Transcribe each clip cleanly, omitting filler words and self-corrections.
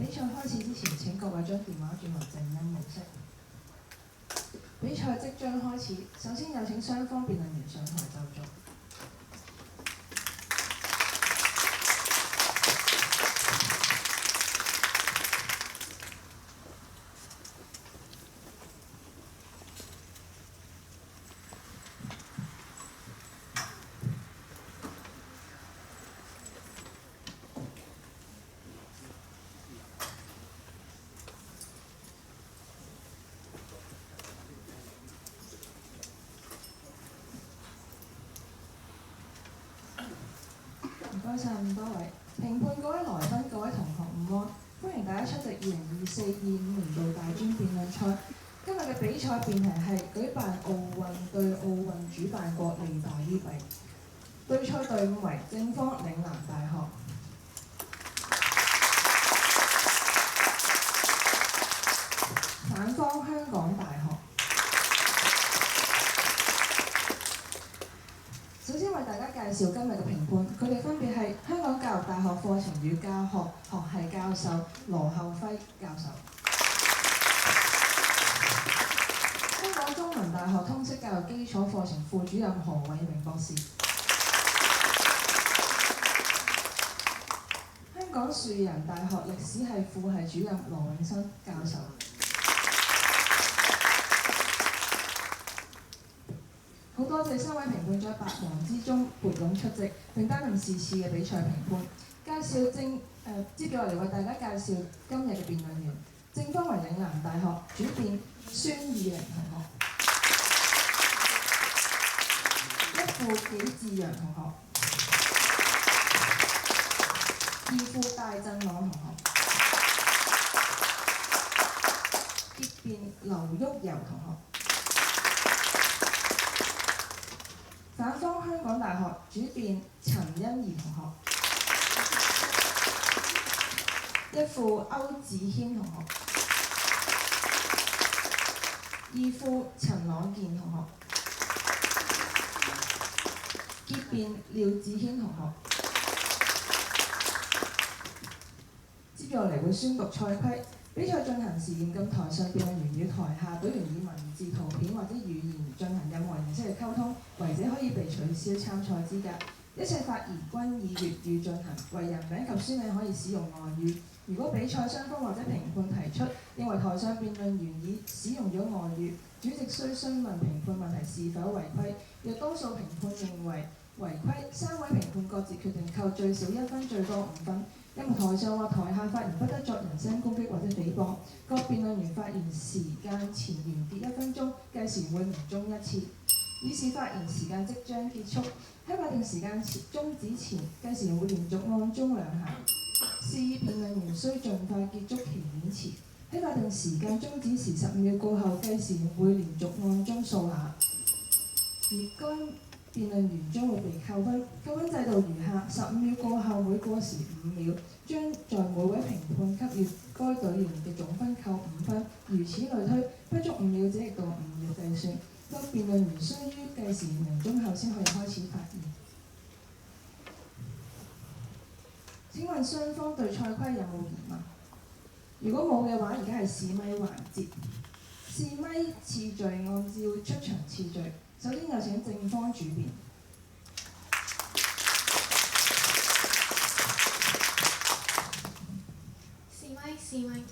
比賽開始之前，請各位將電話轉為靜音模式。比賽即將開始，首先有請雙方辯論員上台就座。唔該晒咁多位評判、各位來賓、各位同學午安，歡迎大家出席2024-25年度大專辯論賽。今日嘅比賽辯題係舉辦奧運對奧運主辦國利大於弊。對賽隊伍為正方嶺南大學、反方香港大學。首先為大家介紹今日嘅評判，佢哋分別係香港教育大學課程與教學學系教授羅厚輝教授，香港中文大學通識教育基礎課程副主任何偉明博士，香港樹仁大學歷史系副系主任羅永新教授。好多謝3位評判在百忙之中撥冗出席，並擔任是次嘅比賽評判。接住落嚟為大家介紹今日嘅辯論員。正方為嶺南大學，主辯孫以玲同學；一副紀志陽同學；二副戴振朗同學；結辯劉旭柔同學。反方香港大學，主辯陳欣怡同學；一副歐子謙同學；二副陳朗健同學；結辯廖子軒同學。接住落嚟會宣讀賽規。比賽進行時，嚴禁台上辯論員與台下隊員以文字、圖片或者語言進行任何形式嘅溝通，違者可以被取消參賽資格。一切發言均以粵語進行，為人名及書名可以使用外語。如果比賽雙方或者評判提出認為台上辯論員已使用咗外語，主席須詢問評判問題是否違規。若多數評判認為違規，3位評判各自決定扣最少1分，最多5分。任何台上或台下發言不得作人身攻擊或者誹謗。各辯論員發言時間前完結1分鐘，計時會鳴鐘1次。以示發言時間即將結束。喺法定時間終止前，計時會連續按鐘2下。示意辯論員須盡快結束其演辭。喺法定時間終止時15秒過後，計時會連續按鐘數下。而該辯論員將會被扣分，扣分制度如下：15秒過後每過時5秒，將在每位評判給予該隊員嘅總分扣5分，如此類推，不足5秒者亦到5秒計算。各辯論員須於計時鳴鐘後先可以開始發言。請問雙方對賽規有冇疑問？如果冇嘅話，而家係試咪環節。試咪次序按照出場次序。首先有請正方主辯。試咪試咪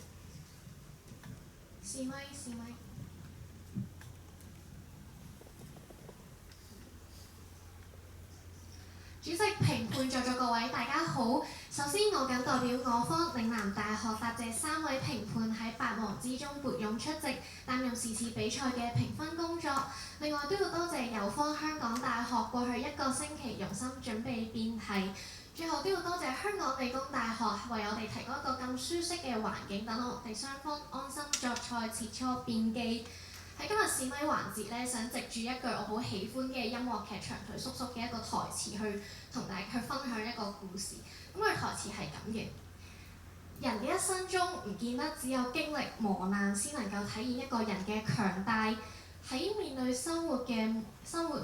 試咪試咪。主席、評判在座各位，大家好。首先，我謹代表我方嶺南大學答謝3位評判喺百忙之中撥冗出席，擔任是次比賽嘅評分工作。另外都要多謝友方香港大學過去1個星期用心準備辯題。最後都要多謝香港理工大學為我哋提供一個咁舒適嘅環境，等我哋雙方安心作賽切磋辯技。喺今日試咪環節咧，想藉住一句我好喜歡嘅音樂劇長腿叔叔嘅一個台詞去同大家去分享一個故事。咁佢台詞係咁嘅：人嘅一生中唔見得只有經歷磨難先能夠體現一個人嘅強大。喺面對生活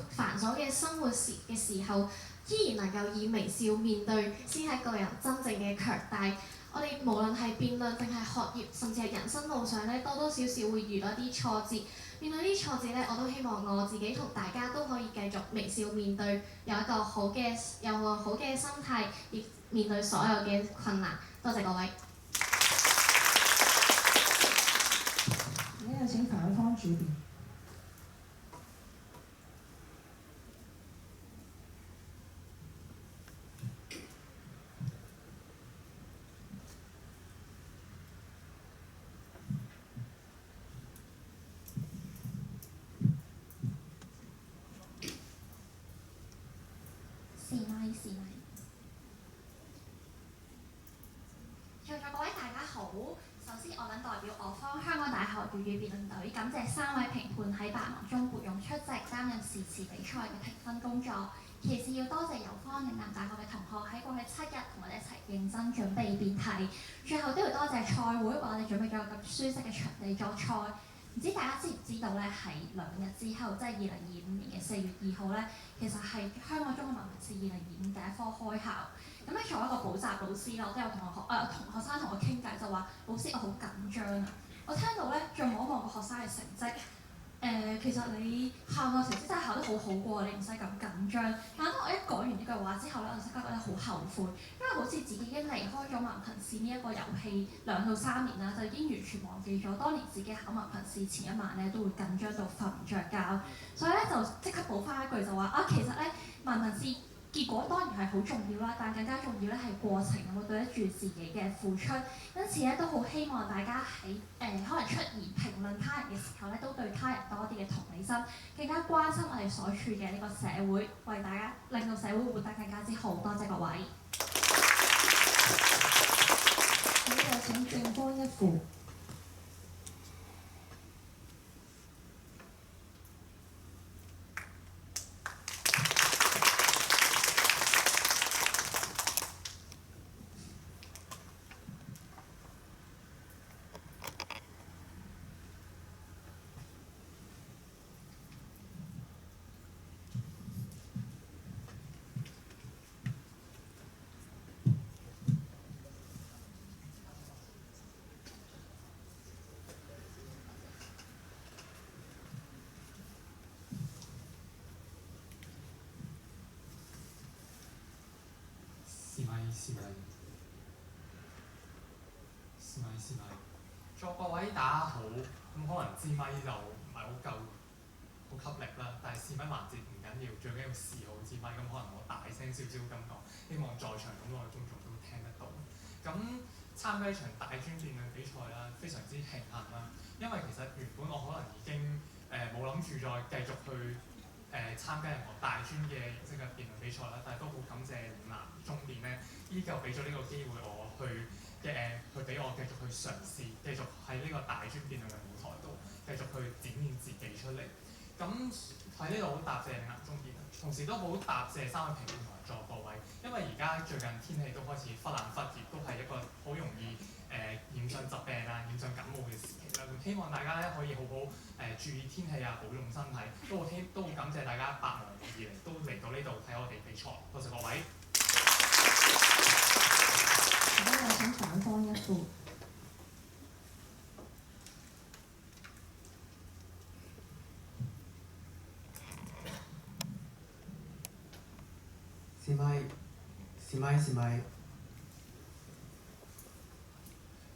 繁瑣嘅生活嘅時候，依然能夠以微笑面對，先係一個人真正嘅強大。我哋無論係辯論定係學業，甚至係人生路上咧，多多少少會遇到一啲挫折。面對呢啲挫折咧，我都希望我自己同大家都可以繼續微笑面對，有個好嘅心態，亦面對所有嘅困難。多謝各位。而家有請反方主辯。試咪。在座各位大家好，首先我想代表我方香港大學粵語辯論隊感謝3位評判喺百忙中撥冗出席擔任時事比賽嘅評分工作。其次要多謝有方嶺南大學嘅同學喺過去7日同我哋一齊認真準備辯題。最後都要多謝賽會為我哋準備咗咁舒適嘅場地作賽。唔知大家知唔知道咧？係2日之後，即係2025年嘅4月2號咧，其實係香港中國文憑試2025第一科開考。咁咧作為一個補習老師啦，我都有同學生同我傾偈，就話老師我好緊張啊！我聽到咧，再望一望個學生嘅成績，其實你考個成績真係考得好好過，你唔使咁緊張。但係當我一講完呢句話之後咧，我即刻覺得好後悔，因為好似自己已經離開咗文憑試呢一個遊戲2到3年啦，就已經完全忘記咗當年自己考文憑試前一晚咧都會緊張到瞓唔着覺，所以咧就即刻補翻一句就話啊，其實咧文憑試結果當然係好重要啦，但更加重要咧係過程有冇對得住自己嘅付出。因此咧都好希望大家喺可能出言評論他人嘅時候咧，都對他人多啲嘅同理心，更加關心我哋所處嘅呢個社會，為大家令到社會活得更加之好。多謝各位。好，有請正方一副。試咪。在各位大家好，咁可能支咪就唔係好夠，好吸力啦。但係試咪環節唔緊要，最緊要試好支咪。咁可能我大聲少少咁講，希望在場咁多嘅觀眾都聽得到。咁參加一場大專辯論比賽啦，非常之慶幸啦。因為其實原本我可能已經冇諗住再繼續去參加任何大專嘅形式嘅辯論比賽啦，但係都好感謝嶺南中電咧，依舊俾咗呢個機會我去俾我繼續去嘗試，繼續喺呢個大專辯論嘅舞台度繼續去展現自己出嚟。咁喺呢度好答謝嶺南中電，同時都好答謝3位評判同埋在座各位，因為而家最近天氣都開始忽冷忽熱，都係一個好容易染上疾病啊、染上感冒嘅時期啦。咁希望大家咧可以好好注意天氣啊，保重身體。都好感謝大家百忙而嚟，都嚟到呢度睇我哋比賽。多謝各位。而家有請反方一副。試咪。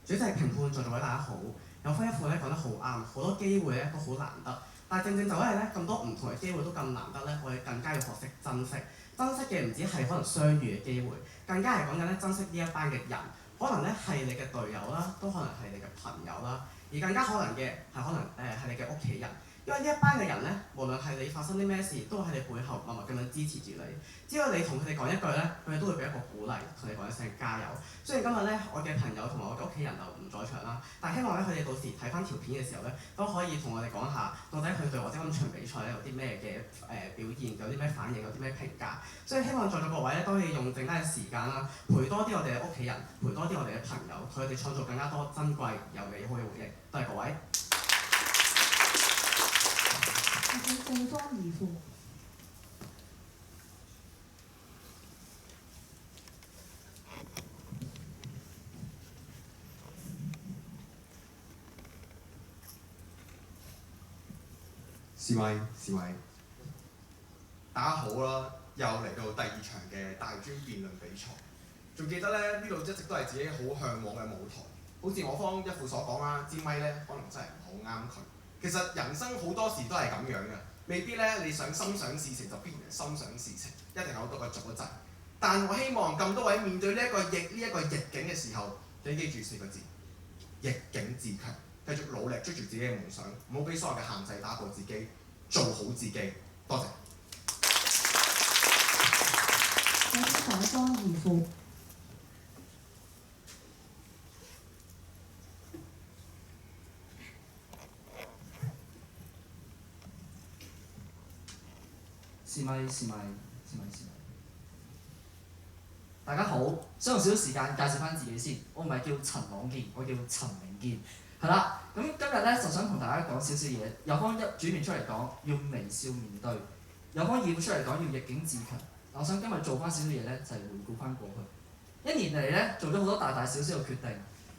主席、評判、在座各位大家好，有方一副咧講得好啱，好多機會咧都好難得，但係正正就因為咧咁多唔同嘅機會都咁難得咧，我哋更加要學識珍惜。珍惜嘅唔止係可能相遇嘅機會，更加係講緊咧珍惜呢一班嘅人，可能咧係你嘅隊友啦，都可能係你嘅朋友啦，而更加可能嘅係係你嘅屋企人。因為呢一班嘅人咧，無論係你發生啲咩事，都喺你背後默默咁樣支持住你。只要你同佢哋講一句咧，佢哋都會俾一個鼓勵，同你講一聲加油。雖然今日咧，我嘅朋友同埋我嘅屋企人就唔在場啦，但係希望咧佢哋到時睇翻條片嘅時候咧，都可以同我哋講下，到底佢對我哋今場比賽咧有啲咩嘅表現，有啲咩反應，有啲咩評價。所以希望在座各位咧都可以用剩低嘅時間啦，陪多啲我哋嘅屋企人，陪多啲我哋嘅朋友，同佢哋創造更加多珍貴又美好嘅回憶。多謝各位。正方二副。試咪，大家好啦！又嚟到第2場嘅大專辯論比賽，仲記得咧呢度一直都係自己好向往嘅舞台。好似我方一副所講啦，支咪咧可能真係唔好啱佢。其實人生好多時都係咁樣嘅，未必咧你想心想事成就必然心想事成，一定有好多個阻滯。但我希望咁多位面對呢一個逆境嘅時候，請記住4個字：逆境自強。繼續努力追住自己嘅夢想，唔好俾所有嘅限制打破自己，做好自己。多謝。有請反方二副。試咪。大家好，想用少少時間介紹翻自己先。我唔係叫陳朗健，我叫陳明健。係啦，咁今日咧就想同大家講少少嘢。有方一主面出嚟講要微笑面對，有方二副出嚟講要逆境自強。我想今日做翻少少嘢咧，就係回顧翻過去。1年嚟咧做咗好多大大小小嘅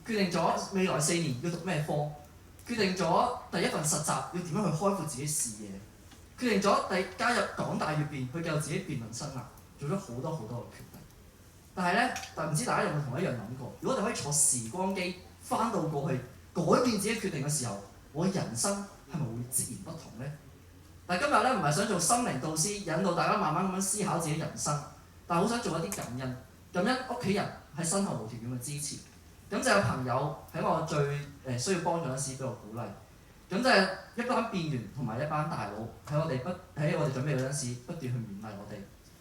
決定咗未來4年要讀咩科，決定咗第一份實習要點樣去開闊自己視野，決定咗加入港大粵辯去繼續自己辯論生涯，做咗好多嘅決定。但唔知大家有冇同我一樣諗過？如果我哋可以坐時光機翻到過去，改變自己決定嘅時候，我嘅人生係咪會截然不同呢？但今日咧唔係想做心靈導師，引導大家慢慢咁樣思考自己人生，但係好想做一啲感恩屋企人喺身後無條件嘅支持，感謝有朋友喺我最需要幫助嗰陣時俾我鼓勵，感謝一班辯員同埋一班大佬喺我哋準備嗰陣時不斷去勉勵我哋，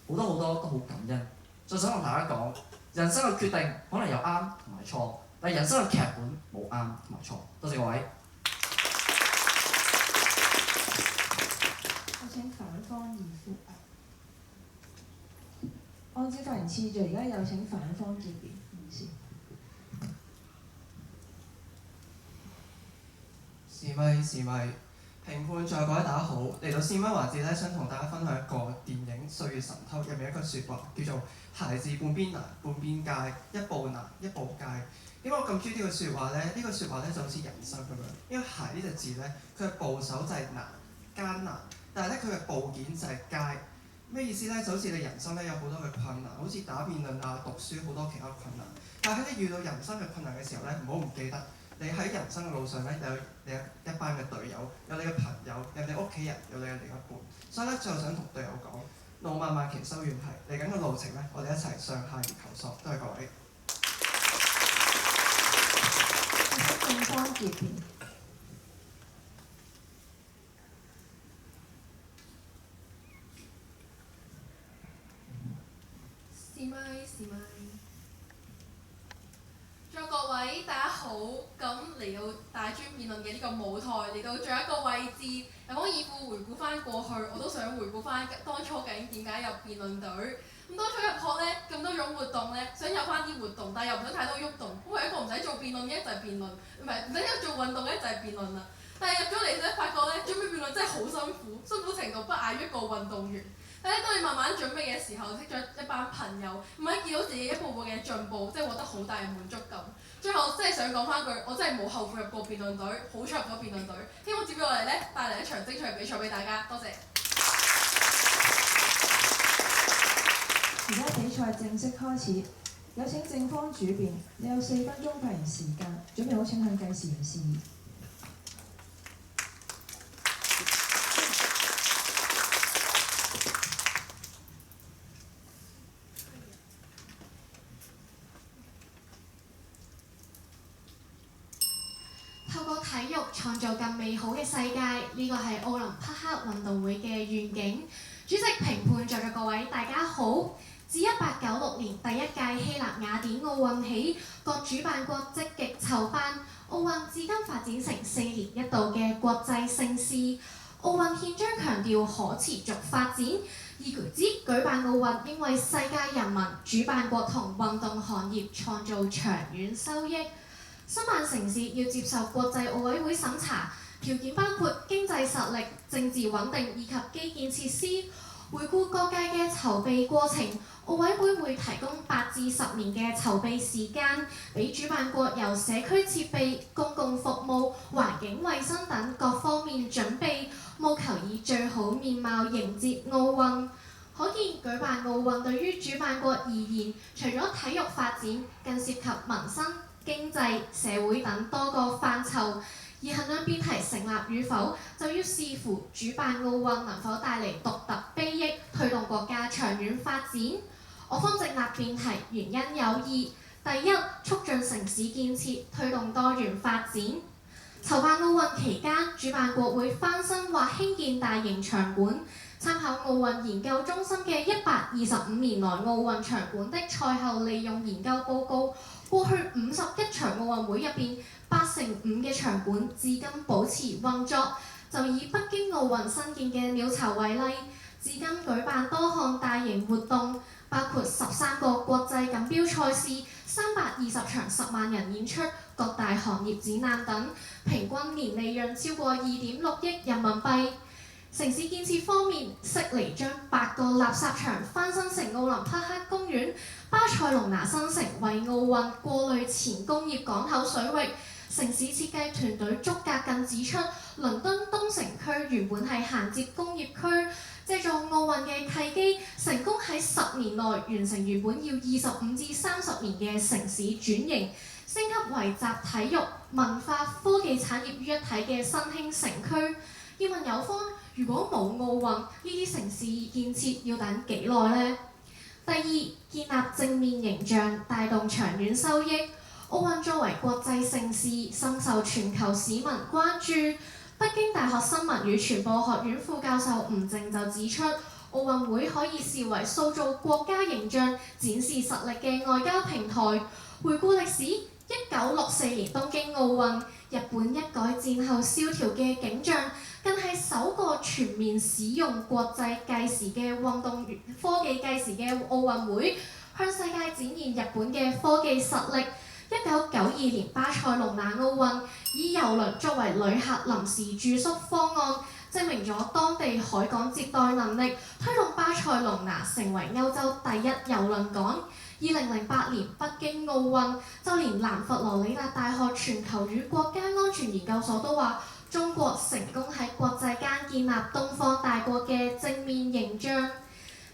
好多都好感恩。再想同大家講，人生嘅決定可能有啱同埋錯，但係人生嘅劇本冇啱同埋錯。多謝各位。有請反方二副。按照發言次序，而家有請反方這邊。試咪，評判在各位大家好，嚟到試咪環節咧，想同大家分享一個電影《歲月神偷》入面一句説話，叫做孩子半邊難半邊界，一步難一步界。點解我咁中意呢句説話咧？呢句説話咧就好似人生咁樣，因為孩呢隻字咧，佢嘅部首就係難艱難，但係咧佢嘅部件就係界。咩意思咧？就好似你人生咧有好多嘅困難，好似打辯論啊、讀書好多其他困難。但係喺你遇到人生嘅困難嘅時候咧，唔好唔記得。你喺人生嘅路上咧，有你一班嘅隊友，有你嘅朋友，有你屋企人，有你嘅另一半。所以咧，最後想同隊友講：路漫漫其修遠兮，嚟緊嘅路程咧，我哋一齊上下而求索。多謝各位。正方結辯。試咪。再各位大家好，咁嚟到大專辯論嘅呢個舞台，嚟到最後一個位置，有方二副回顧翻過去，我都想回顧翻當初究竟點解入辯論隊。咁當初入學咧，咁多種活動咧，想有翻啲活動，但係又唔想太多喐動，因為一個唔使做辯論嘅就係辯論，唔使做運動嘅就係辯論啦。但係入咗嚟咧，發覺咧準備辯論真係好辛苦，辛苦程度不亞於一個運動員。但係當你慢慢準備嘅時候，識咗一班朋友，唔係見到自己一步步嘅進步，即係獲得好大嘅滿足感。最後真係想講翻句，我真係冇後悔入過辯論隊，好彩入咗辯論隊。希望接住落嚟咧，帶嚟一場精彩嘅比賽俾大家。多謝。而家比賽正式開始，有請正方主辯，你有4分鐘發言時間，準備好請向計時員示意。透過體育創造更美好嘅世界，呢個係奧林匹克運動會嘅願景。主席、評判在座各位，大家好。自1896年第一屆希臘雅典奧運起，各主辦國積極籌辦奧運，至今發展成4年一度嘅國際盛事。奧運憲章強調可持續發展，意指舉辦奧運應為世界人民、主辦國同運動行業創造長遠收益。申辦城市要接受國際奧委會審查，條件包括經濟實力、政治穩定以及基建設施。回顧各界嘅籌備過程，奧委會會提供8至10年嘅籌備時間，俾主辦國由社區設備、公共服務、環境衛生等各方面準備，務求以最好面貌迎接奧運。可見舉辦奧運對於主辦國而言，除咗體育發展，更涉及民生、經濟、社會等多個範疇。而衡量辯題成立與否，就要視乎主辦奧運能否帶嚟獨特裨益，推動國家長遠發展。我方正立辯題原因有二：第一，促進城市建設，推動多元發展。籌辦奧運期間，主辦國會翻新或興建大型場館。參考奧運研究中心嘅125年來奧運場館的賽後利用研究報告，過去51場奧運會入邊，85%嘅場館至今保持運作。就以北京奧運新建嘅鳥巢為例，至今舉辦多項大型活動，包括13個國際錦標賽事、320場10萬人演出、各大行業展覽等，平均年利潤超過2.6億人民幣。城市建設方面，悉尼將8個垃圾場翻新成奧林匹克公園，巴塞隆拿新城為奧運過濾前工業港口水域。城市設計團隊竺格更指出，倫敦東城區原本係銜接工業區，借助奧運嘅契機，成功喺10年內完成原本要25至30年嘅城市轉型，升級為集體育、文化、科技產業於一體嘅新興城區。要問有方，如果冇奧運，呢啲城市建設要等幾耐呢？第二，建立正面形象，帶動長遠收益。奧運作為國際盛事，深受全球市民關注。北京大學新聞與傳播學院副教授吳靜就指出，奧運會可以視為塑造國家形象、展示實力嘅外交平台。回顧歷史，1964年東京奧運，日本一改戰後蕭條嘅景象，更係首個全面使用國際計時嘅運動科技計時嘅奧運會，向世界展現日本嘅科技實力。1992年巴塞隆拿奧運，以郵輪作為旅客臨時住宿方案，證明咗當地海港接待能力，推動巴塞隆拿成為歐洲第一郵輪港。2008年北京奧運，就連南佛羅里達大學全球與國家安全研究所都話，中國成功喺國際間建立東方大國嘅正面形象。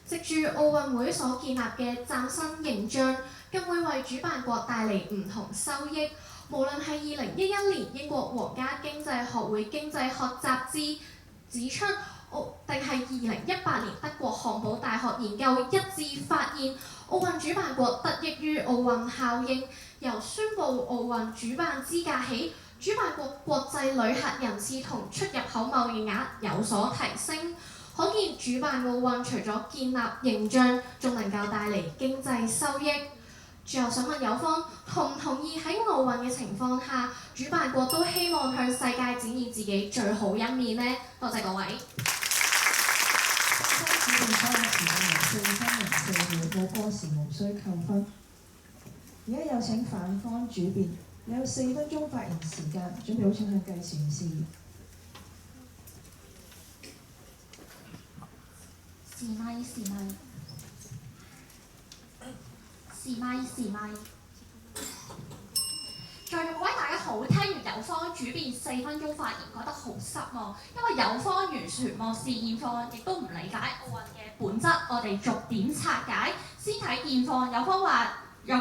藉住奧運會所建立嘅嶄新形象，更會為主辦國帶嚟唔同收益。無論係2011年英國皇家經濟學會經濟學雜誌指出，定係2018年德國漢堡大學研究一致發現，奧運主辦國得益於奧運效應。由宣布奧運主辦資格起，主辦國國際旅客人次同出入口貿易額有所提升。可見主辦奧運除咗建立形象，仲能夠帶嚟經濟收益。最後想問有方，同唔同意喺奧運嘅情況下，主辦國都希望向世界展現自己最好一面呢？多謝各位。主辦方嘅時間由4分04秒，冇過時無需扣分。而家有請反方主辯，你有4分鐘發言時間，準備好請向計時員示意。時咪。在座各位大家好，聽完有方主辯4分鐘發言，覺得好失望，因為有方完全漠視現況，亦都唔理解奧運嘅本質。我哋逐點拆解，先睇現況。有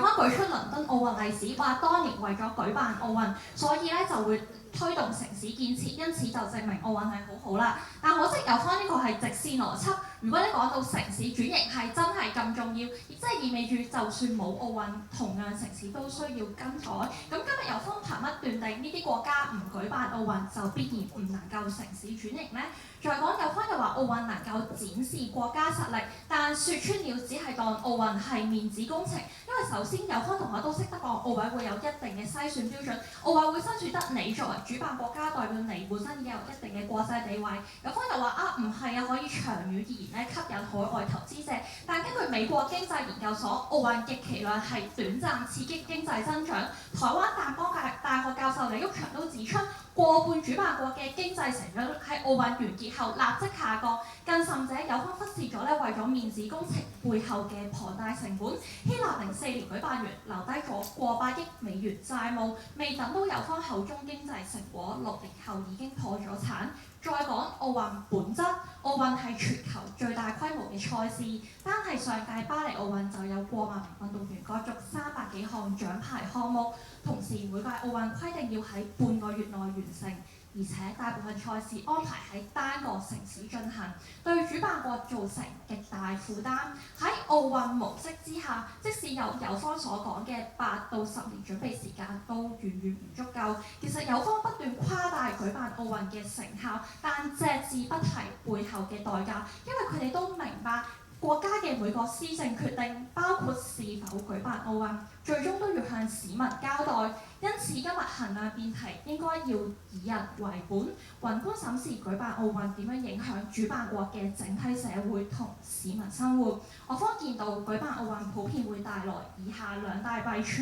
方舉出倫敦奧運例子，話當年為咗舉辦奧運，所以就會推動城市建設，因此就證明奧運係好好啦。但可惜有方呢個係直線邏輯。如果你講到城市轉型係真係咁重要，亦即係意味住就算冇奧運，同樣城市都需要跟採。咁今日有方憑乜斷定呢啲國家唔舉辦奧運就必然唔能夠城市轉型呢？再講有方又話奧運能夠展示國家實力，但説穿了只係當奧運係面子工程。因為首先有方同學都識得講，奧委會有一定嘅篩選標準，奧委會篩選得你作為主辦國家，代表你本身已經有一定嘅國際地位。有方又話唔係啊，可以長遠而言吸引海外投資者。但根據美國經濟研究所，奧運極其量係短暫刺激經濟增長。台灣淡江大學教授李煜祥都指出，過半主辦國嘅經濟成長率喺奧運完結後立即下降，近更甚者，有方忽視咗咧為咗面子工程背後嘅龐大成本。希臘04年舉辦完留低咗過百億美元債務，未等到有方口中經濟成果，6年後已經破咗產。再講奧運本質，奧運係全球最大規模嘅賽事，單係上屆巴黎奧運就有過萬名運動員角逐300幾項獎牌項目，同時每屆奧運規定要喺半個月內完成。而且大部分賽事安排喺單個城市進行，對主辦國造成極大負擔。喺奧運模式之下，即使有方所講嘅8到10年準備時間，都遠遠唔足夠。其實有方不斷誇大舉辦奧運嘅成效，但隻字不提背後嘅代價，因為佢哋都明白國家嘅每個施政決定，包括是否舉辦奧運，最終都要向市民交代。因此今日衡量辯題應該要以人為本，宏觀審視舉辦奧運點樣影響主辦國嘅整體社會同市民生活。我方見到舉辦奧運普遍會帶來以下兩大弊處：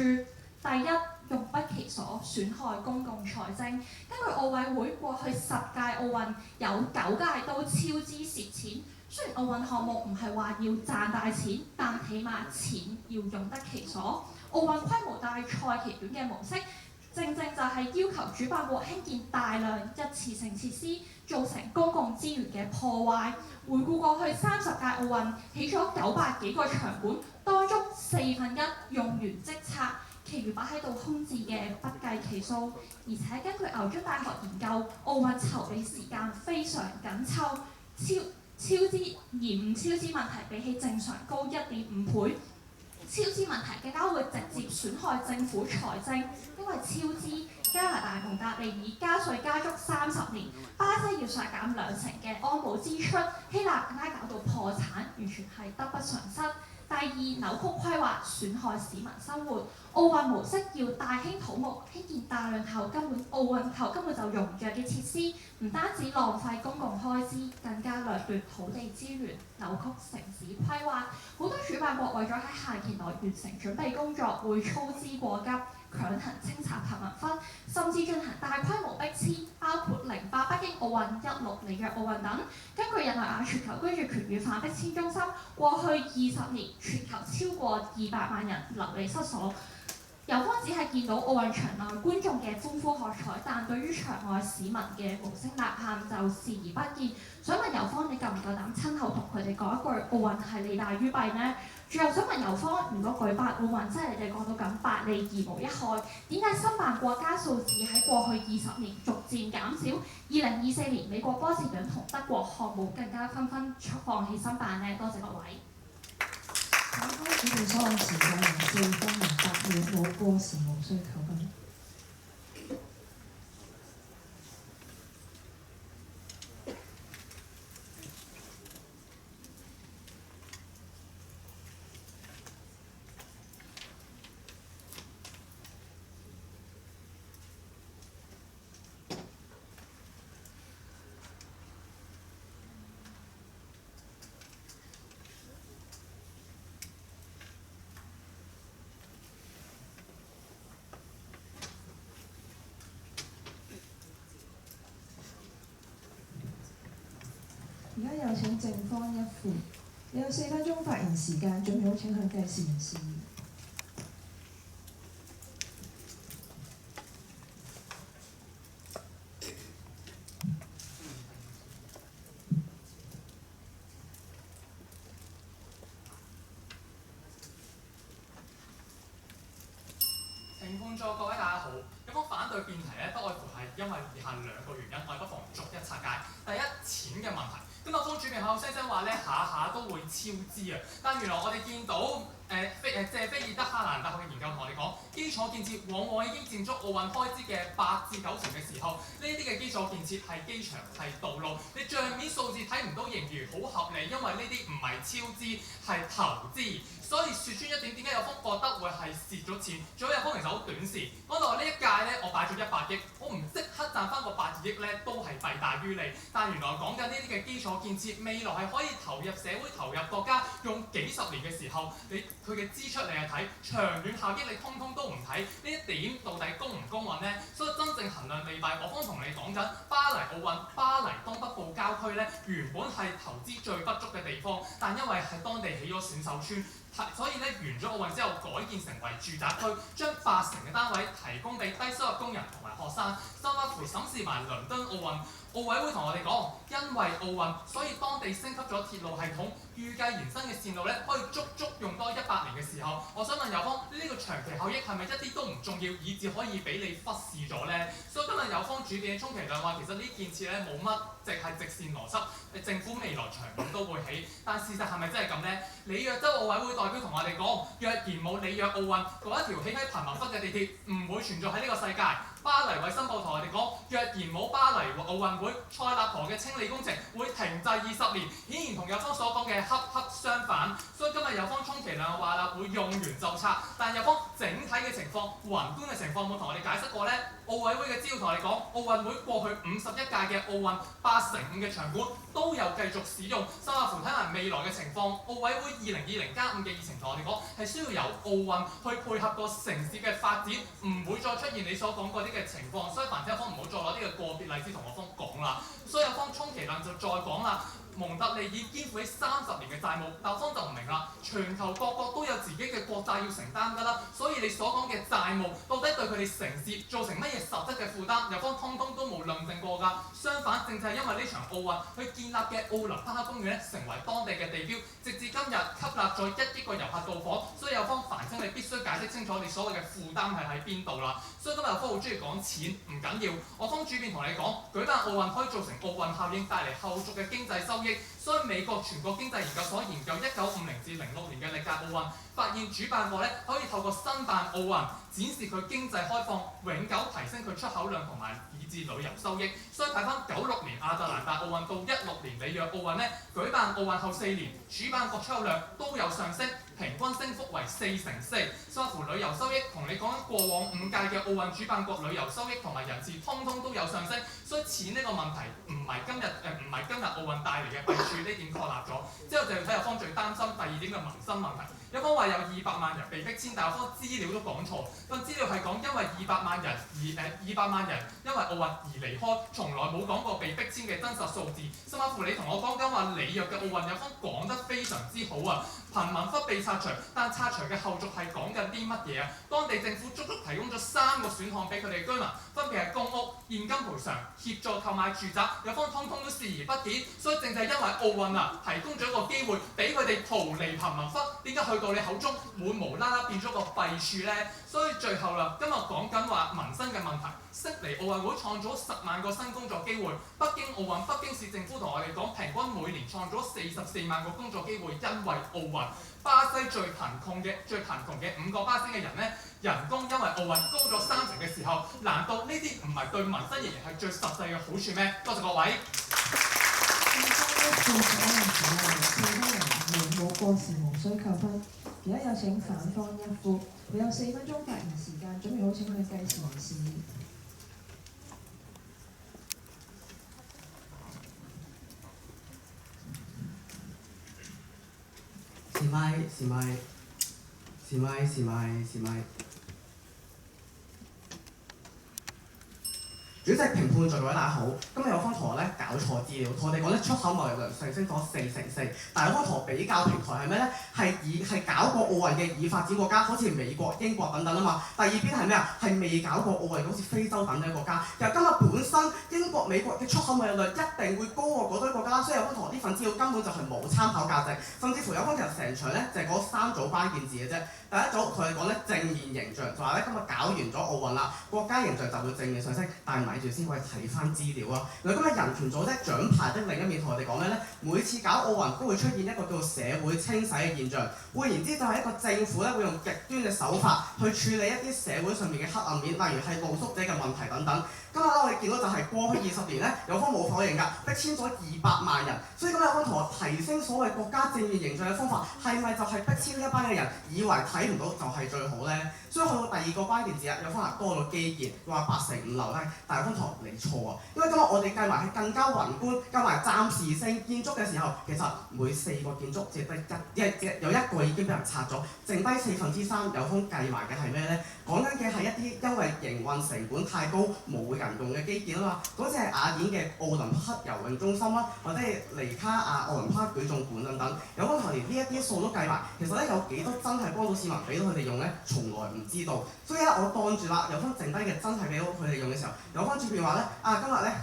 第一，用不其所，損害公共財政。根據奧委會過去10屆奧運有9屆都超支蝕錢。雖然奧運項目唔係話要賺大錢，但起碼錢要用得其所。奧運規模大、賽期短嘅模式，正就係要求主辦國興建大量一次性設施，造成公共資源嘅破壞。回顧過去30屆奧運，起咗900幾個場館，當中1/4用完即拆，其餘擺喺度空置嘅不計其數。而且根據牛津大學研究，奧運籌備時間非常緊湊，延誤超支問題比起正常高1.5倍。超支問題更加會直接損害政府財政，因為超支加拿大蒙特利爾加稅加足30年，巴西要削減2成嘅安保支出，希臘更加搞到破產，完全係得不償失。第二，扭曲規劃，損害市民生活。奧運模式要大興土木，興建大量奧運後根本就用唔着嘅設施，唔單止浪費公共開支，更加掠奪土地資源，扭曲城市規劃。好多主辦國為咗喺限期內完成準備工作，會操之過急，強行清拆貧民窟，甚至進行大規模逼遷，包括08北京奧運、16里約奧運等。根據日內瓦全球居住權與反逼遷中心，過去20年全球超過200萬人流離失所。有方只係見到奧運場內觀眾嘅歡呼喝彩，但對於場外市民嘅無聲吶喊就視而不見。想問有方，你夠唔夠膽親口同佢哋講一句奧運係利大於弊呢？最後想問有方，如果舉辦奧運真係你哋講到咁百利而無一害，點解申辦國家數字喺過去20年逐漸減少？2024年美國波士頓同德國項目更加紛紛放棄申辦呢？多謝各位。考方主辯所按時間由4分08秒，冇過時無需扣分。而家有請正方一副，你有4分鐘發言時間，準備好請向計時人示意。評判座各位大家好，有冇反對辯題咧？不外乎係因為以下2個原因，我哋不妨逐一拆解。第一，錢嘅問題。咁我方主辯口聲聲話咧，下下都會超支啊！但原來我哋見到謝菲爾德哈蘭大學嘅研究同我哋講，基礎建設往往已經佔足奧運開支嘅8至9成嘅時候，呢啲嘅基礎建設係機場係道路，你帳面數字睇唔到盈餘，好合理，因為呢啲唔係超支係投資。所以説穿一點，點解有方覺得會係蝕咗錢？仲有方其實好短視，講到我呢一屆咧，我擺咗100億，我唔即刻賺翻個8億咧，都係弊大於利。但原來講緊呢啲嘅基礎建設，未來係可以投入社會、投入國家，用幾十年嘅時候，佢嘅支出你係睇，長遠效益你通通都唔睇，呢一點到底公唔公允呢？所以真正正衡量利弊。我方同你講緊巴黎奧運，巴黎東北部郊區咧原本係投資最不足嘅地方，但因為喺當地起咗選手村。所以咧，完咗奧運之後改建成為住宅區，將80嘅單位提供俾低收入工人同埋學生。甚至乎審視埋倫敦奧運，奧委會同我哋講，因為奧運，所以當地升級咗鐵路系統，預計延伸嘅線路咧可以足用多100年嘅時候。我想問友方，呢個長期效益係咪一啲都唔重要，以至可以俾你忽視咗咧？所以今日友方主編充其量話，其實呢件事咧冇乜係直線邏輯，政府未來長遠都會起，但事實係咪真係咁咧？里約州奧委會代表同我哋講，若然冇里約奧運嗰一條起喺貧民窟嘅地鐵，唔會存在喺呢個世界。巴黎衛生部同我哋講，若然冇巴黎奧運會，塞納河嘅清理工程會停滯20年，顯然同友方所講嘅恰恰相反。所以今日友方充其量話啦，會用完就拆，但友方整體嘅情況、宏觀嘅情況冇同我哋解釋過咧。奧委會嘅資料同我哋講，奧運會過去51屆嘅奧運8/5嘅場館都有繼續使用，甚至乎睇埋未來嘅情況，奧委會2020+5嘅議程同我哋講係需要有奧運去配合個城市嘅發展，唔會再出現你所講嗰啲嘅情況。所以凡姐方唔好再攞呢個個別例子同我方講啦。所以有方充其量就再講啦。蒙特利爾肩負起30年嘅債務，但方就唔明啦。全球各國都有自己嘅國債要承擔㗎啦，所以你所講嘅債務到底對佢哋城市造成乜嘢實質嘅負擔，有方通通都冇論證過㗎。相反，正正係因為呢場奧運，佢建立嘅奧林匹克公園咧成為當地嘅地標，直至今日吸納咗1億個遊客到訪，所以有方凡稱你必須解釋清楚你所謂嘅負擔係喺邊度啦。所以今日有方好中意講錢，唔緊要，我方主編同你講，舉辦奧運可以造成奧運效應，帶嚟後續嘅經濟收益。所以美國全國經濟研究所研究1950至06年嘅歷屆奧運，發現主辦國咧可以透過申辦奧運展示佢經濟開放，永久提升佢出口量同埋以至旅遊收益。所以睇翻96年亞特蘭大奧運到16年里約奧運咧，舉辦奧運後4年，主辦國出口量都有上升，平均升幅為4/4，甚至乎旅遊收益同你講緊過往5屆嘅奧運主辦國旅遊收益同埋人次通通都有上升。所以錢呢個問題唔係今日奧運帶嚟嘅弊處，呢點確立咗。之後就要睇有方最擔心第2點嘅民生問題。有方話有200萬人被逼遷，但有方資料都講錯。份資料係講因為200萬人因為奧運而離開，從來冇講過被逼遷嘅真實數字。甚至乎你同我講緊話里約嘅奧運，有方講得非常之好啊！貧民窟被拆除，但拆除嘅後續係講緊啲乜嘢啊？當地政府足提供咗3個選項俾佢哋居民，分別係公屋、現金賠償、協助購買住宅，有方通通都視而不見。所以正係因為奧運啊，提供咗一個機會俾佢哋逃離貧民窟。點解去到你口中會無啦啦變咗個弊處咧？所以最後啦，今日講緊話民生嘅問題。悉尼奧運會創造10萬個新工作機會，北京奧運北京市政府同我哋講，平均每年創造44萬個工作機會，因為奧運。巴西最貧窮嘅5個巴西嘅人咧，人工因為奧運高咗30%嘅時候，難道呢啲唔係對民生仍然係最實際嘅好處咩？多謝各位。冇過時無需扣分。而家有請反方一副，你有4分鐘發言時間，準備好請佢計時完事。是咪？主席、評判在座位大家好，今日有方同學咧搞錯資料，同我哋講咧出口貿易量上升咗4/4，但係有方同學比較平台係咩咧？係搞過奧運嘅已發展國家，好似美國、英國等等啊嘛。第二邊係咩啊？係未搞過奧運嘅，好似非洲等等國家。其實今日本身英國、美國嘅出口貿易量一定會高過嗰堆國家啦，所以有方同學呢份資料根本就係冇參考價值，甚至乎有方其實成場咧就係嗰3組關鍵字嘅啫。第一組同你講咧正面形象，就話咧今日搞完咗奧運啦，國家形象就會正面上升，但係咪住先，我哋睇翻資料啊！原來今日人權組織獎牌的另一面同我哋講咩咧？每次搞奧運都會出現一個叫做社會清洗嘅現象，換言之就係一個政府咧會用極端嘅手法去處理一啲社會上面嘅黑暗面，例如係露宿者嘅問題等等。今日咧我哋見見到就係過去20年咧，有方冇否認㗎，逼遷咗200萬人。所以咁有方同學提升所謂國家正面形象嘅方法，係咪就係逼遷呢一班嘅人，以為睇唔到就係最好咧？所以去到第二個關鍵字啊，有方話多咗基建，話8成5樓低，但係方同學你錯啊！因為今日我哋計埋係更加宏觀，計埋暫時性建築嘅時候，其實每4個建築只得有一個已經俾人拆咗，剩低3/4有方計埋嘅係咩咧？講緊嘅係一啲因為營運成本太高冇人用嘅基建啊嘛，嗰隻係雅典嘅奧林匹克游泳中心啦，或者係尼卡亞奧林匹克舉重館等等，有方同學連呢一啲數都計埋，其實咧有幾多真係幫到市民俾到佢哋用咧，從來唔知道。所以咧，我當住啦，有方剩低嘅真係俾到佢哋用嘅時候，有方轉變話咧，今日咧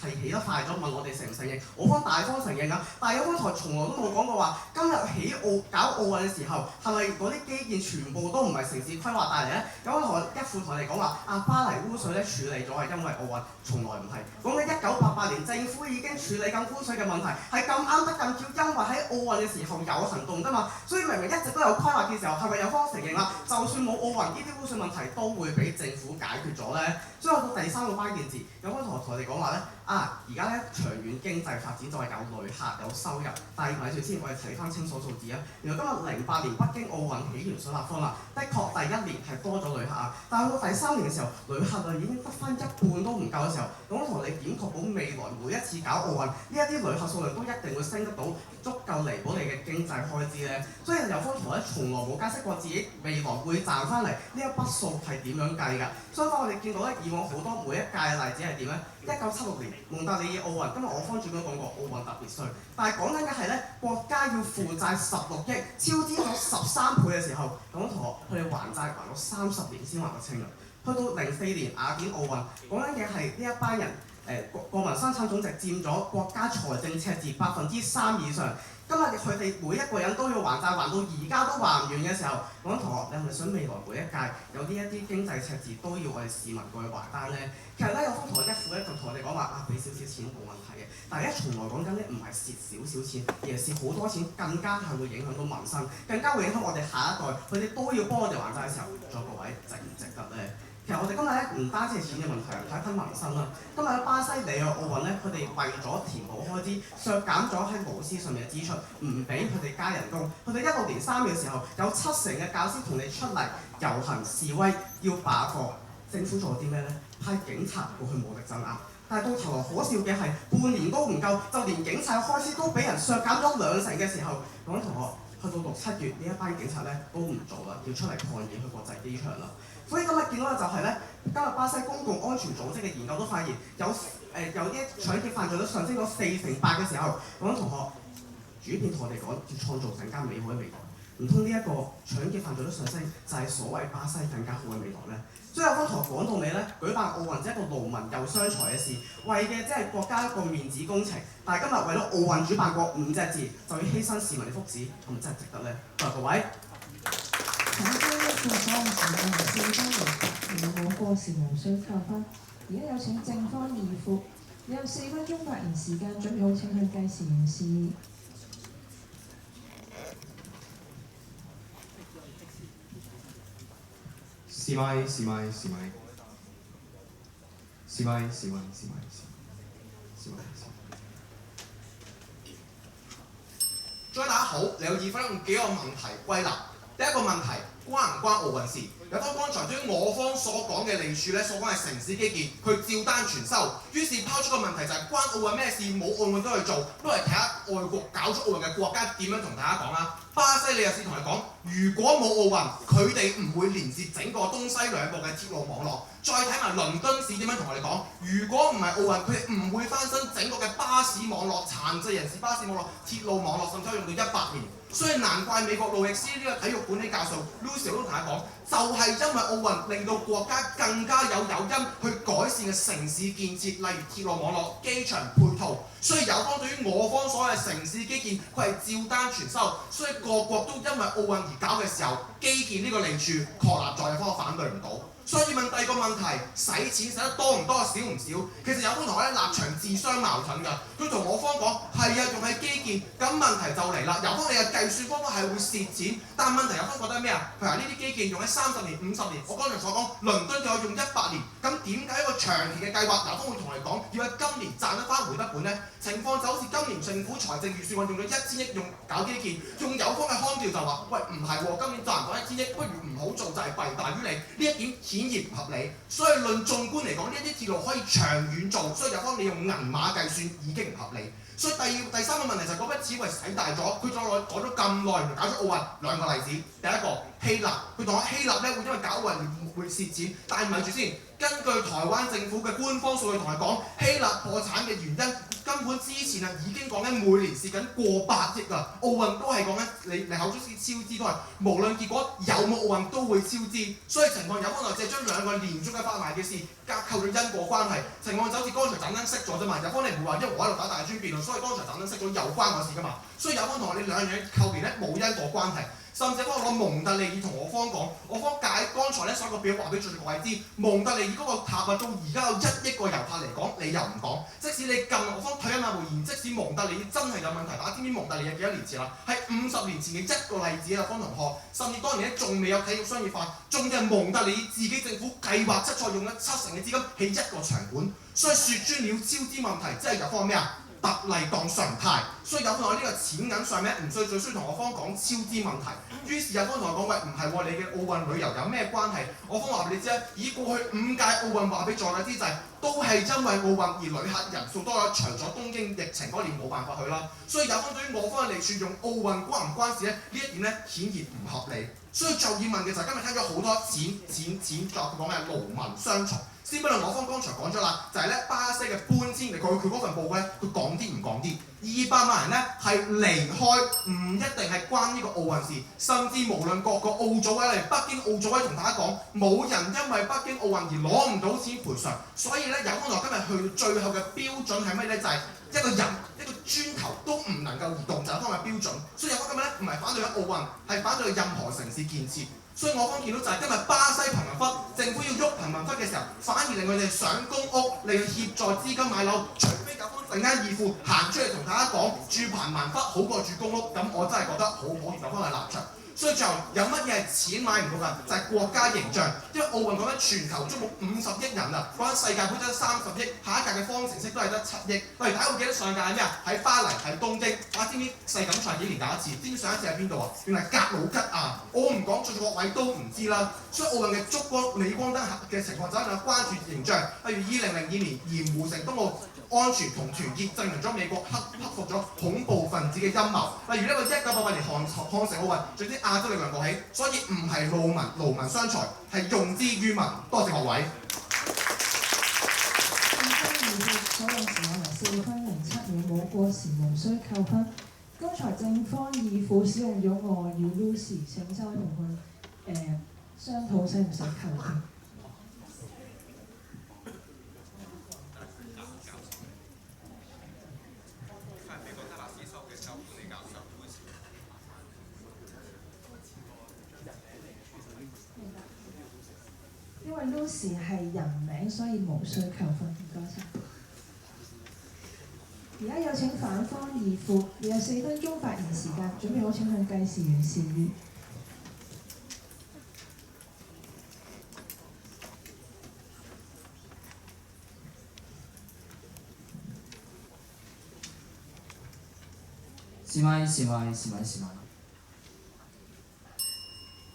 係起得快咗，問我哋承唔承認？我方大方承認啊，但係有方台從來都冇講過話，今日搞奧運嘅時候，係咪嗰啲基建全部都唔係城市規劃帶嚟咧？有方台一副台嚟講話，巴黎污水咧處理咗係因為奧運，從來唔係。講緊1988年政府已經處理緊污水嘅問題，係咁啱得咁巧，因為喺奧運嘅時候有行動㗎嘛，所以明明一直都有規劃嘅時候，係咪有方承認啦？就算冇奧運，呢啲污水問題都會俾政府解決咗咧。所以我到第3個關鍵字，有方同我哋講話咧，而家咧長遠經濟發展就係有旅客有收入，但係咪住先，我哋睇翻清楚數字啊。原來今日08年北京奧運起完水立方啦，的確第1年係多咗旅客啊，但係到第3年嘅時候，旅客量已經得翻1半都唔夠嘅時候，咁我同你點確保未來每一次搞奧運，呢一啲旅客數量都一定會升得到，足夠彌補你嘅經濟開支咧？所以有方同學咧，從來冇解釋過自己未來會賺翻嚟呢一筆數係點樣計㗎。相反，我哋見到咧，以往好多每一屆嘅例子係點咧？1976年蒙特利爾奧運，今日我方主管講過奧運特別稅，但係講緊嘅係咧，國家要負債16億，超支咗13倍嘅時候，咁同學佢哋還債還咗30年先還得清啊！去到04年雅典奧運，講緊嘅係呢一班人國民生產總值佔咗國家財政赤字3%以上。今日佢哋每一個人都要還債，還到而家都還唔完嘅時候，講緊同學，你係咪想未來每一屆有呢一啲經濟赤字都要我哋市民過去還單咧？其實咧，有方同學一副咧就同我哋講話俾少少錢冇問題嘅，但係一從來講緊咧唔係蝕少少錢，而係蝕好多錢，更加係會影響到民生，更加會影響我哋下一代，佢哋都要幫我哋還債嘅時候，在各位值唔值得咧？其實我哋今日咧唔單止係錢嘅問題啊，睇翻民生啦。今日巴西里約奧運咧，佢哋為咗填補開支，削減咗喺老師上面嘅支出，唔俾佢哋加人工。佢哋16年3月嘅時候，有70%嘅教師同你出嚟遊行示威，要罷課。政府做咗啲咩咧？派警察過去武力鎮壓。但係到頭來可笑嘅係，半年都唔夠，就連警察嘅開支都俾人削減咗2成嘅時候，各位同學去到6、7月呢一班警察咧都唔做啦，要出嚟抗議去國際機場啦。所以今日見到嘅就係咧，今日巴西公共安全組織嘅研究都發現有啲搶劫犯罪率上升咗4成8嘅時候，各位同學主編同我哋講要創造更加美好嘅未來，唔通呢一個搶劫犯罪率上升就係所謂巴西更加好嘅未來咧？所以有方同學講到尾咧，舉辦奧運只係一個勞民又傷財嘅事，為嘅即係國家一個面子工程，但係今日為咗奧運主辦國5隻字，就要犧牲市民嘅福祉，咁真係值得咧？多謝各位。搶翻一個所有時間4分6秒，冇過時無需扣分。而家有請正方二副，你有4分鐘發言時間，準備好請去計時員士。試咪。再大家好，你有2分鐘用幾個問題歸納。第一個問題，關唔關奧運事？有方剛才對於我方所講嘅利處咧，所講係城市基建，佢照單全收。於是拋出個問題就係、關奧運咩事？冇奧運都去做，都係睇下外國搞出奧運嘅國家點樣同大家講啦。巴西利亞士同你講，如果冇奧運，佢哋唔會連接整個東西兩部嘅鐵路網絡。再睇埋倫敦市點樣同我哋講，如果唔係奧運，佢哋唔會翻新整個嘅巴士網絡、殘疾人士巴士網絡、鐵路網絡，甚至可以用到100年。所以難怪美國路易斯呢個體育管理教授 Lucy 都同大家講，就係因為奧運令到國家更加有誘因去改善嘅城市建設，例如鐵路網絡、機場配套。所以友方對於我方所謂嘅城市基建，佢係照單全收。所以各國都因為奧運而搞嘅時候，基建呢個利處確立在方，反對唔到。所以問第2個問題，使錢使得多唔多少唔少？其實有方同學咧立場自相矛盾㗎。佢同我方講係啊，用喺基建，咁問題就嚟啦。有方你嘅計算方法係會蝕錢，但問題有方覺得咩啊？譬如話呢啲基建用喺30年、50年，我剛才所講倫敦就有用100年，咁點解一個長期嘅計劃，嗱，都會同你講要喺今年賺得翻回得本呢？情況就好似今年政府財政預算案用咗1000億用搞基建，用友方嘅腔調就話：喂，唔係喎，今年賺唔到1000億，不如唔好做就係弊大於利。呢一點顯然唔合理。所以論縱觀嚟講，呢啲鐵路可以長遠做，所以友方你用銀碼計算已經唔合理。所以第三個問題就係嗰筆錢為使大咗，佢再講咗咁耐，搞咗奧運兩個例子。第一個希臘，佢同我希臘咧會因為搞奧運會蝕錢，但係咪住先？根據台灣政府嘅官方數據同佢講，希臘破產嘅原因根本之前啊已經講緊每年蝕緊過百億啊！奧運都係講緊你口中超支都係，無論結果有冇奧運都會超支，所以情況有可能只係將兩個連續嘅發賣嘅事夾扣咗因果關係。情況就好似剛才盞燈熄咗啫嘛，有方你唔會話因為我喺度打大專辯論，所以剛才盞燈熄咗有關我事㗎嘛，所以有方同我哋兩樣嘢扣連咧冇因果關係。甚至幫我攞蒙特利爾同我方講，我方解剛才咧所個表話俾在座各位知，蒙特利爾嗰個塔啊，到而家有1億個遊客嚟講，你又唔講。即使你撳我方退一萬步言，即使蒙特利爾真係有問題，大家知唔知蒙特利爾幾多年前啦？係50年前嘅一個例子啊，方同學。甚至當年咧仲未有體育商業化，仲係蒙特利爾自己政府計劃出錯，用咗70%嘅資金起一個場館。所以説穿了超支問題，即係有方咩啊？特例當常態，所以有方我呢個錢銀上面唔需最需要同我方講超支問題。於是有方同我講：喂，唔係喎，你嘅奧運旅遊有咩關係？我方話俾你知咧，以過去5屆奧運話俾在位之際，都係因為奧運而旅客人數多咗，除咗東京疫情嗰年冇辦法去啦。所以有方對於我方嘅利算用奧運關唔關事咧？呢一點咧顯然唔合理。所以就要問嘅就係今日聽咗好多錢作佢講嘅勞民傷財。先不論我方剛才講咗啦，就係咧巴西嘅搬遷嚟，佢嗰份報告咧，佢講啲唔講啲，200萬人咧係離開，唔一定係關呢個奧運事，甚至無論各個奧組委嚟北京奧組委同大家講，冇人因為北京奧運而攞唔到錢賠償，所以咧有方台今日去到最後嘅標準係咩咧？就係、一個人一個磚頭都唔能夠移動，就係方嘅標準。所以有方今日咧唔係反對緊奧運，係反對任何城市建設。所以我方見到就係今日巴西貧民窟政府要喐貧民窟嘅時候，反而令佢哋上公屋，嚟協助資金買樓。除非有方突然間義父行出嚟同大家講住貧民窟好過住公屋，咁我真係覺得好可憐有方嘅立場。所以最後有乜嘢係錢買唔到㗎？就係、國家形象。因為奧運講緊全球足冇50億人啊，講緊世界盃得30億，下一屆嘅方程式都係得7億。例如大家會記得上屆係咩啊？喺巴黎、喺東京，大家知唔知世錦賽幾年打一次？知唔知上一次喺邊度啊？原來格魯吉亞。我唔講，在座各位都唔知啦。所以奧運嘅燭光、鎂光燈嘅情況就係關注形象。例如2002年鹽湖城冬奧。安全同團結證明咗美國克服咗恐怖分子嘅陰謀。例如呢個1988年漢城奧運，總之亞洲力量崛起，所以唔係勞民傷財，係用之於民。多謝各位。所有時我為4分07秒冇過時，無需扣分。剛才正方二副使用咗外語 Lucy， 請周同佢商討使唔使扣分。因為 Lucy 係人名，所以無需扣分。唔該晒。而家有請反方二副，你有4分鐘發言時間，準備好請向計時員示意。試咪。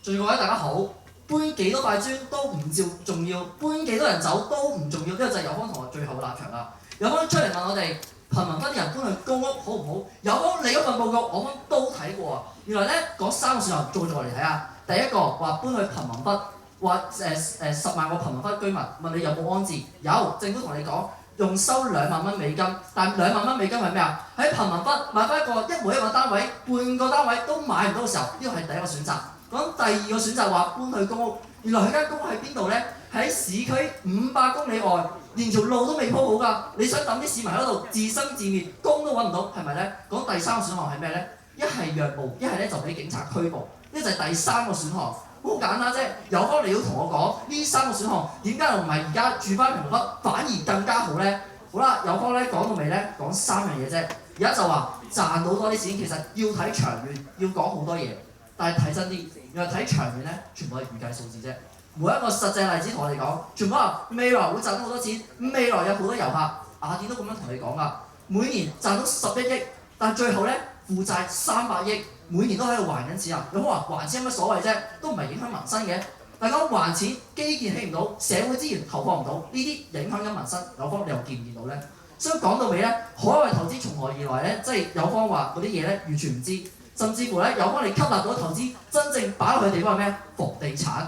在座各位大家好，搬幾多塊磚都唔重要，搬幾多人走都唔重要，呢個就係友方同學最後嘅立場啦。友方出嚟問我哋貧民窟啲人搬去公屋好唔好？友方你嗰份報告我方都睇過啊。原來咧講3個選項，做嚟睇下。第一個話搬去貧民窟，話10萬個貧民窟居民，問你有冇安置？有，政府同你講。用收2萬蚊美金，但2萬蚊美金係咩啊？喺貧民窟買翻一個一模一樣嘅單位，半個單位都買唔到嘅時候，呢個係第一個選擇。咁第二個選擇話搬去公屋，原來佢間公屋喺邊度咧？喺市區500公里外，連條路都未鋪好㗎。你想等啲市民喺度自生自滅，工都揾唔到，係咪咧？講第三個選項係咩咧？一係虐捕，一係咧就俾警察拘捕，呢就係第3個選項。好簡單啫，友方你要同我講呢3個選項點解又唔係而家住翻貧民窟反而更加好咧？好啦，友方咧講到尾咧講3樣嘢啫。而家就話賺到多啲錢，其實要睇長遠，要講好多嘢，但係睇真啲，原來睇長遠咧全部係預計數字啫。每一個實際例子同我哋講，全部話未來會賺到好多錢，未來有好多遊客，雅典都咁樣同你講㗎，每年賺到11億，但最後咧負債300億，每年都喺度還緊錢啊！有冇話還錢有乜所謂啫？都唔係影響民生嘅。大家還錢，基建起唔到，社會資源投放唔到，呢啲影響緊民生。有方你又見唔見到咧？所以講到尾咧，海外投資從何而來咧？即係有方話嗰啲嘢咧，完全唔知，甚至乎咧有方你吸納到投資，真正擺落去嘅地方係咩？房地產。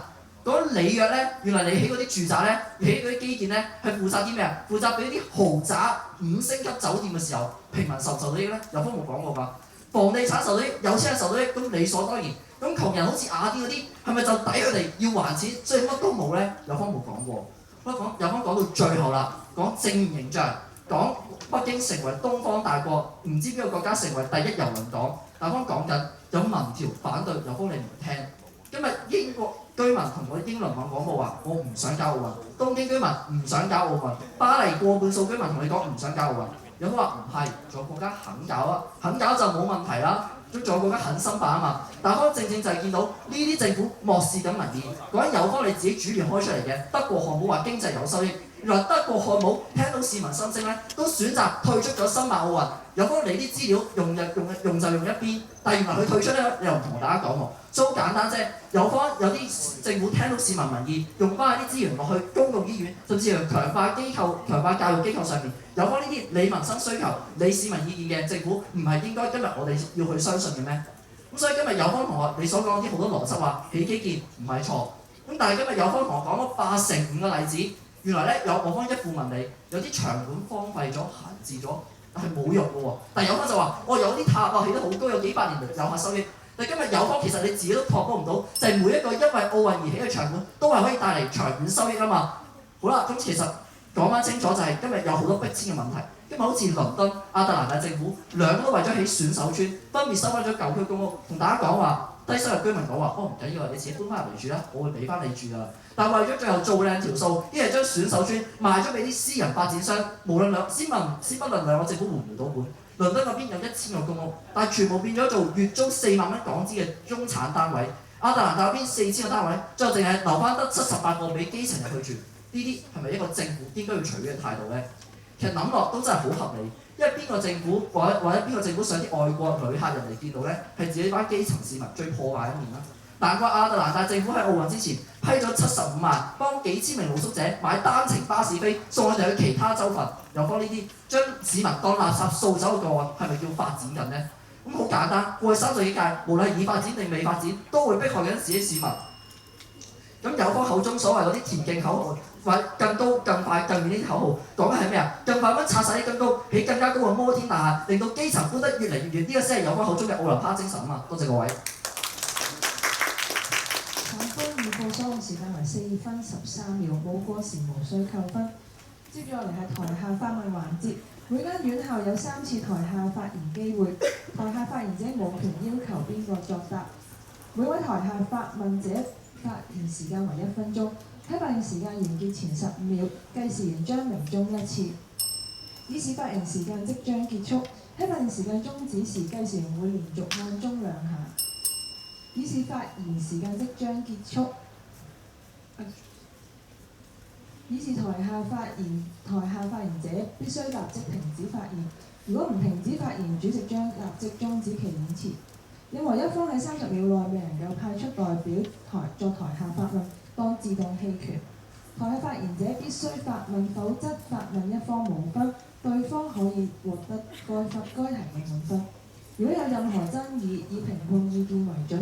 嗰里約咧，原來你起嗰啲住宅咧，起嗰啲基建咧，係負責啲咩啊？負責俾啲豪宅5星級酒店嘅時候，平民受唔受到益咧？有方冇講過㗎。房地產受到益，有錢人受到益，咁理所當然。咁窮人好似雅典嗰啲，係咪就抵佢哋要還錢，所以乜都冇咧？有方冇講過。有方講到最後啦，講正面形象，講北京成為東方大國，唔知邊個國家成為第一郵輪港。有方講緊有民調反對，有方你唔聽。今日英國居民同我英倫網廣播話：我唔想搞奧運。東京居民唔想搞奧運。巴黎過半數居民同你講唔想搞奧運。有方話唔係，仲有國家肯搞啊，肯搞就冇問題啦。仲有國家肯申辦啊嘛。但方正正就係見到呢啲政府漠視緊民意。講緊有方你自己主聯開出嚟嘅德國漢堡話經濟有收益。原來德國漢堡聽到市民心聲咧，都選擇退出咗申辦奧運。有方你啲資料用就用一邊，但原來佢退出咧，你又唔同大家講喎。所以好簡單啫。有啲政府聽到市民民意，用翻啲資源落去公共醫院，甚至係強化教育機構上面。有翻呢啲理民生需求、理市民意見嘅政府，唔係應該今日我哋要去相信嘅咩？咁所以今日有方同學你所講啲好多邏輯話起基建唔係錯，咁但係今日有方同學講咗8成5嘅例子，原來咧我方一副問你，有啲場館荒廢咗、閒置咗，係冇用嘅喎。但係有方就話有啲塔啊起得好高，有幾百年遊客收益。但今日有方其實你自己都拓撲唔到，就係每一個因為奧運而起嘅場館，都係可以帶嚟長遠收益啊嘛。好啦，咁其實講翻清楚就係今日有好多逼遷嘅問題。今日好似倫敦、亞特蘭大政府兩個都為咗起選手村，分別收翻咗舊區公屋，同大家講話低收入居民講話，唔緊要啊，你自己搬翻入嚟住啦，我會俾翻你住噶啦。但係為咗最後做靚條數，一係將選手村賣咗俾啲私人發展商，無論先不論兩個政府回唔回到本。倫敦嗰邊有1000個公屋，但係全部變咗做月租4萬蚊港紙嘅中產單位。亞特蘭大嗰邊4000個單位，最後淨係留翻得78個俾基層入去住。呢啲係咪一個政府應該要取嘅態度咧？其實諗落都真係好合理，因為邊個政府或者邊個政府想啲外國旅客人嚟見到咧，係自己班基層市民最破壞一面啦。難怪亞特蘭大政府喺奧運之前批咗75萬，幫幾千名露宿者買單程巴士飛送佢哋去其他州份。有幫呢啲將市民當垃圾掃走嘅個案，係咪叫發展緊呢？咁好簡單，過去30幾屆，無論係已發展定未發展，都會迫害緊自己市民。咁有方口中所謂嗰啲田徑口號，或者更高、更快、更遠呢啲口號，講緊係咩啊？更快咁拆晒啲更高，起更加高嘅摩天大廈，令到基層搬得越嚟越遠，呢個先係有方口中嘅奧林匹克精神啊嘛！多謝各位。考分預報所用時間為4分13秒，冇過時無需扣分。接住落嚟係台下發問環節，每間院校有3次台下發言機會，台下發言者冇權要求邊個作答。每位台下發問者發言時間為1分鐘，喺發言時間完結前15秒，計時員將鳴鐘1次。以示發言時間即將結束，喺發言時間終止時，計時員會連續按鐘2下。以示發言時間即將結束。以示台下發言者必須立即停止發言。如果唔停止發言，主席將立即終止其演辭。任何一方喺30秒內未能夠派出代表作台下發問，當自動棄權。台下發言者必須發問，否則發問一方無分，對方可以獲得該題嘅滿分。如果有任何爭議，以評判意見為準。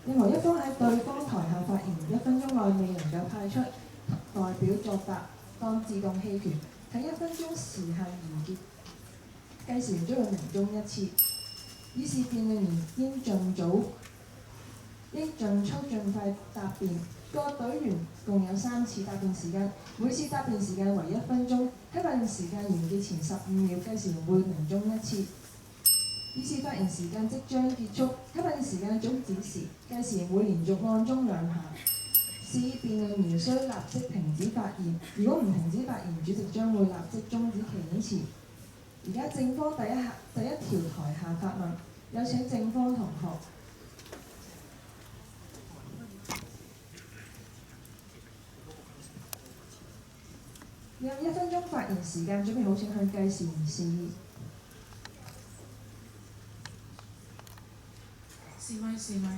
任何一方喺對方台下發言1分鐘內未能夠派出代表作答，當自動棄權。喺1分鐘時限完結，計時員將會鳴鐘1次。以示辯論員應盡速盡快答辯。各隊員共有3次答辯時間，每次答辯時間為1分鐘。喺發言時間完結前15秒，計時員會鳴鐘1次。以示發言時間即將結束，喺發言時間終止時，計時員會連續按鐘2下。示意辯論員須立即停止發言，如果唔停止發言，主席將會立即終止其演辭。而家正方第一條台下發問，有請正方同學。你有1分鐘發言時間，準備好請去計時示意。試咪。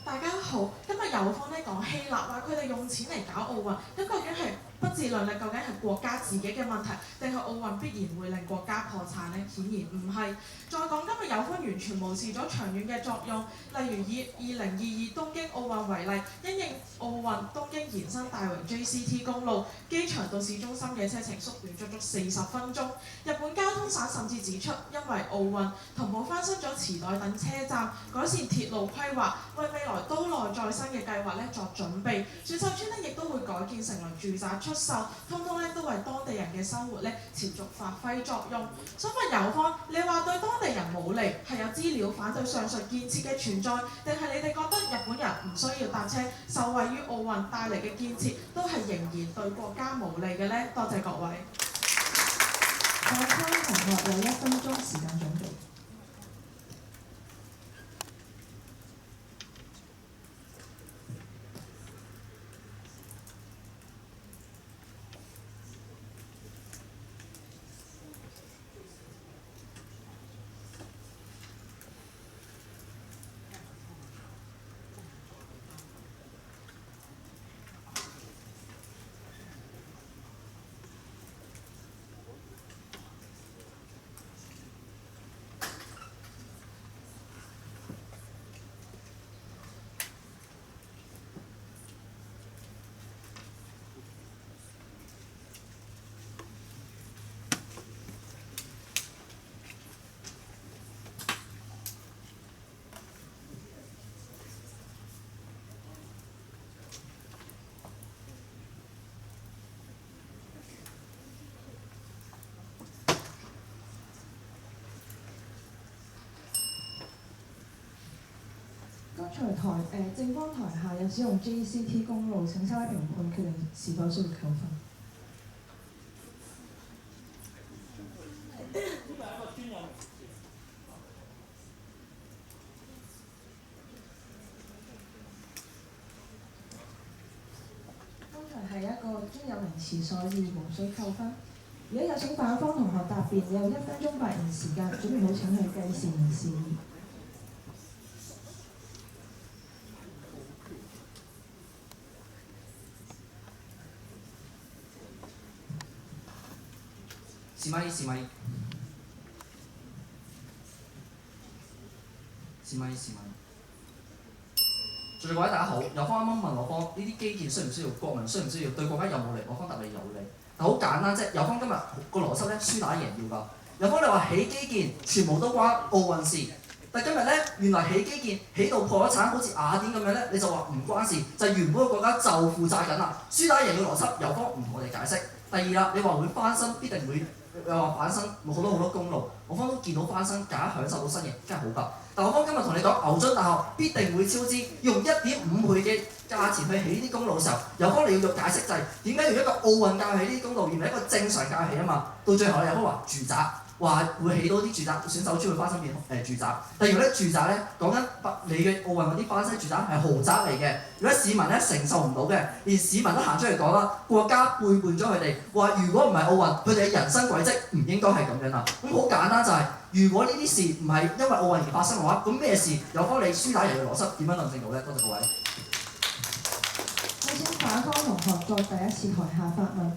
大家好，今日有方咧講希臘話佢哋用錢嚟搞奧運，咁究竟係不自量力，究竟係國家自己嘅問題，定係奧運必然會令國家破產呢？顯然唔係。再講今日有方完全無視咗長遠嘅作用，例如以2022東京奧運為例，因應奧運東京延伸大圍 JCT 公路，機場到市中心嘅車程縮短足40分鐘。日本交通省甚至指出，因為奧運同步翻新咗池袋等車站，改善鐵路規劃，為未來都內再生嘅計劃作準備。選手村亦都會改建成為住宅出售，通通都為當地人嘅生活持續發揮作用。想問有方，你話對當地人冇利，係有資料反對上述建設嘅存在，定係你哋覺得日本人唔需要搭車，受惠於奧運帶嚟嘅建設，都係仍然對國家無利嘅呢？多謝各位。各位同學有1分鐘時間準備。剛才正方台下有使用 JCT 公路，請3位評判決定是否需要扣分。剛才係一個專有名詞，所以無需扣分。而家有請反方同學答辯，你有1分鐘發言時間，準備好請去計時示意。試咪。在座各位大家好，有方啱啱問我方呢啲基建需唔需要國民需唔需要對國家有冇利？我方答你有利。但好簡單啫，有方今日個邏輯輸打贏要㗎。有方你話起基建全部都關奧運事，但今日原來起基建起到破咗產，好似雅典咁樣你就話唔關事，就原本個國家就負債緊啦。輸打贏嘅邏輯，有方唔同我哋解釋。第二啦，你話會翻新，必定會。又話翻新好多公路，我方都見到翻新，大家享受到新嘢，真係好㗎。但我方今日同你講，牛津大學必定會超支，用1.5倍嘅價錢去起呢啲公路嘅時候，有方你要解釋就係點解用一個奧運價去起呢啲公路，而唔係一個正常價去起啊嘛。到最後有方話住宅。話會起到啲住宅，選手村會翻新變住宅。例如住宅講緊你嘅奧運嗰啲翻新住宅係豪宅嚟嘅。如果市民承受唔到嘅，連市民都行出嚟講啦，國家背叛咗佢哋，話如果唔係奧運，佢哋嘅人生軌跡唔應該係咁樣啦。咁好簡單就係、如果呢啲事唔係因為奧運而發生嘅話，咁咩事有方你輸打贏嘅邏輯點樣論證到呢？多謝各位。有請反方同學作第一次台下發問。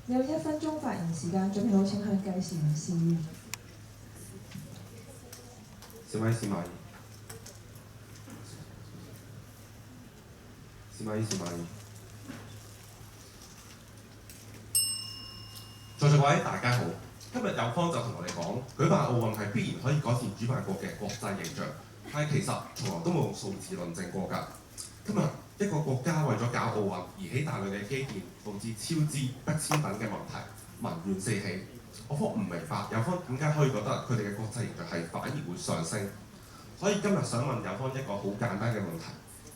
有1分鐘發言時間，準備好請向計時示意。試咪。在座各位大家好，今日有方就同我哋講，舉辦奧運係必然可以改善主辦國嘅國際形象，但係其實從來都冇用數字論證過㗎。今日一個國家為咗搞奧運而起大量嘅基建，導致超支、不簽等嘅問題，民怨四起。我方唔明白有方點解可以覺得佢哋嘅國際形象係反而會上升。所以今日想問有方一個好簡單嘅問題：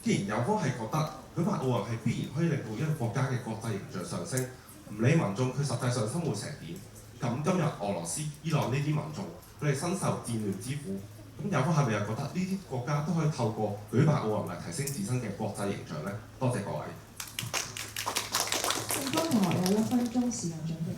既然有方係覺得舉辦奧運係必然可以令到一個國家嘅國際形象上升，唔理民眾佢實際上生活成點。咁今日俄羅斯、伊朗呢啲民眾，佢哋身受戰亂之苦，咁有方係咪又覺得呢啲國家都可以透過舉辦奧運嚟提升自身嘅國際形象呢？多謝各位。正方同學有1分鐘時間準備。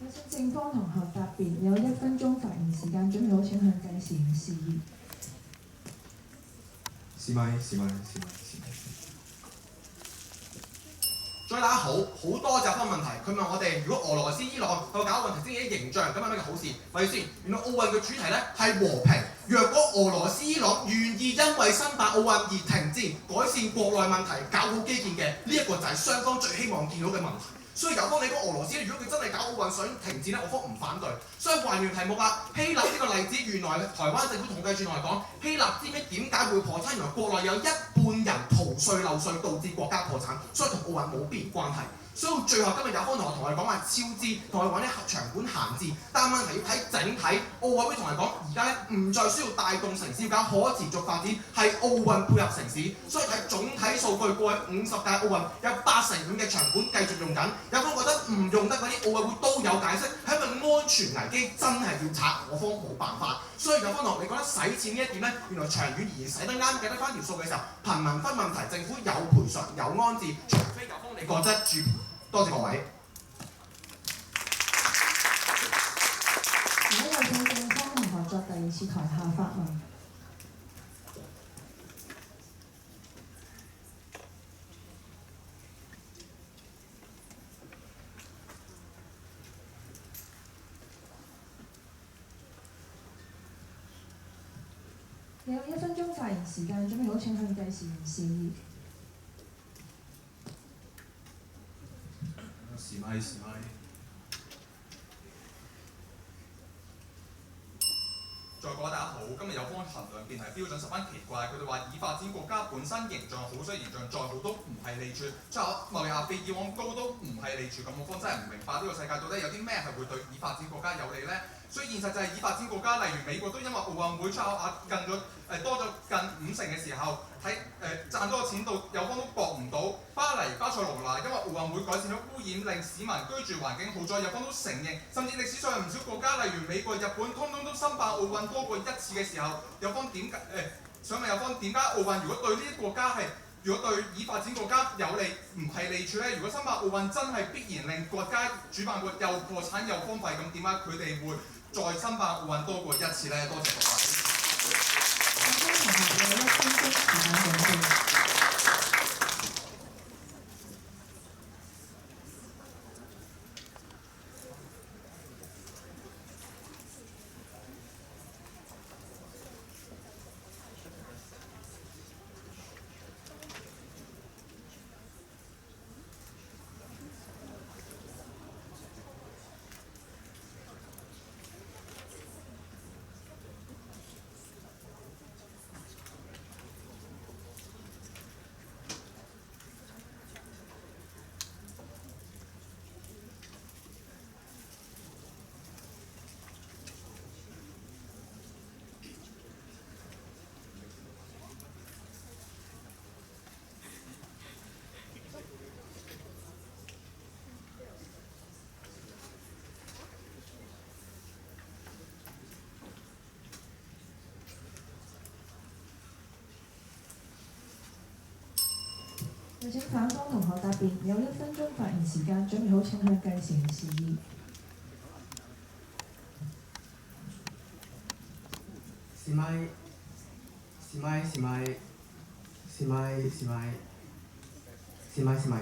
有請正方同學答辯，有1分鐘發言時間，準備好請向計時員示意。試咪。再大家好，好多集分問題。佢問我哋，如果俄羅斯、伊朗去搞奧運提升自己形象，咁係咩嘅好事？咪先，原來奧運嘅主題咧係和平。若果俄羅斯、伊朗願意因為申辦奧運而停戰，改善國內問題，搞好基建嘅，呢一個就係雙方最希望見到嘅問題。所以有方你講俄羅斯咧，如果佢真係搞奧運想停戰咧，我方唔反對。所以還原題目啦，希臘呢個例子，原來台灣政府統計處嚟講，希臘知唔知點解會破產？原來國內有1半人逃稅漏稅，導致國家破產，所以同奧運冇必然關係。所以到最後今日有方同學同我哋講話超支，同我哋講啲場館閒置，但係問題要睇整體。奧委會同我哋講，而家咧唔再需要帶動城市，要搞可持續發展，係奧運配合城市。所以睇總體數據，過去50屆奧運有85%嘅場館繼續用緊。有方覺得唔用得嗰啲奧委會都有解釋，係因為安全危機真係要拆，我方冇辦法。所以有方同學，你覺得使錢呢一點咧，原來長遠而言使得啱，計得翻條數嘅時候，貧民窟問題政府有賠償有安置，除非有方你覺得住。多謝各位。而家有請正方同學作第2次台下發問。有1分鐘發言時間，準備好請向計時員示意。試咪。再各位大家好，今日有方衡量辯題標準十分奇怪，佢哋話已發展國家本身形象好，所以形象再好都唔係利處，出口貿易額比以往高都唔係利處，咁我方真係唔明白呢個世界到底有啲咩係會對已發展國家有利呢？所以現實就係已發展國家，例如美國都因為奧運會出口額多咗近50%嘅時候，賺多個錢到有方都搏唔到。巴塞羅那因為奧運會改善咗污染，令市民居住環境好咗，有方都承認。甚至歷史上有唔少國家，例如美國、日本，通通都申辦奧運多過1次嘅時候，有方想問有方點解奧運如果對呢啲國家如果對已發展國家有利，唔係利處呢？如果申辦奧運真係必然令國家主辦國又破產又荒廢，咁點解佢哋會再申辦奧運多過1次呢？多謝各位。有請反方同學答辯，有1分鐘發言時間，準備好請向計時員示意。是咪？是咪？是咪？是咪？是咪？是咪？是咪？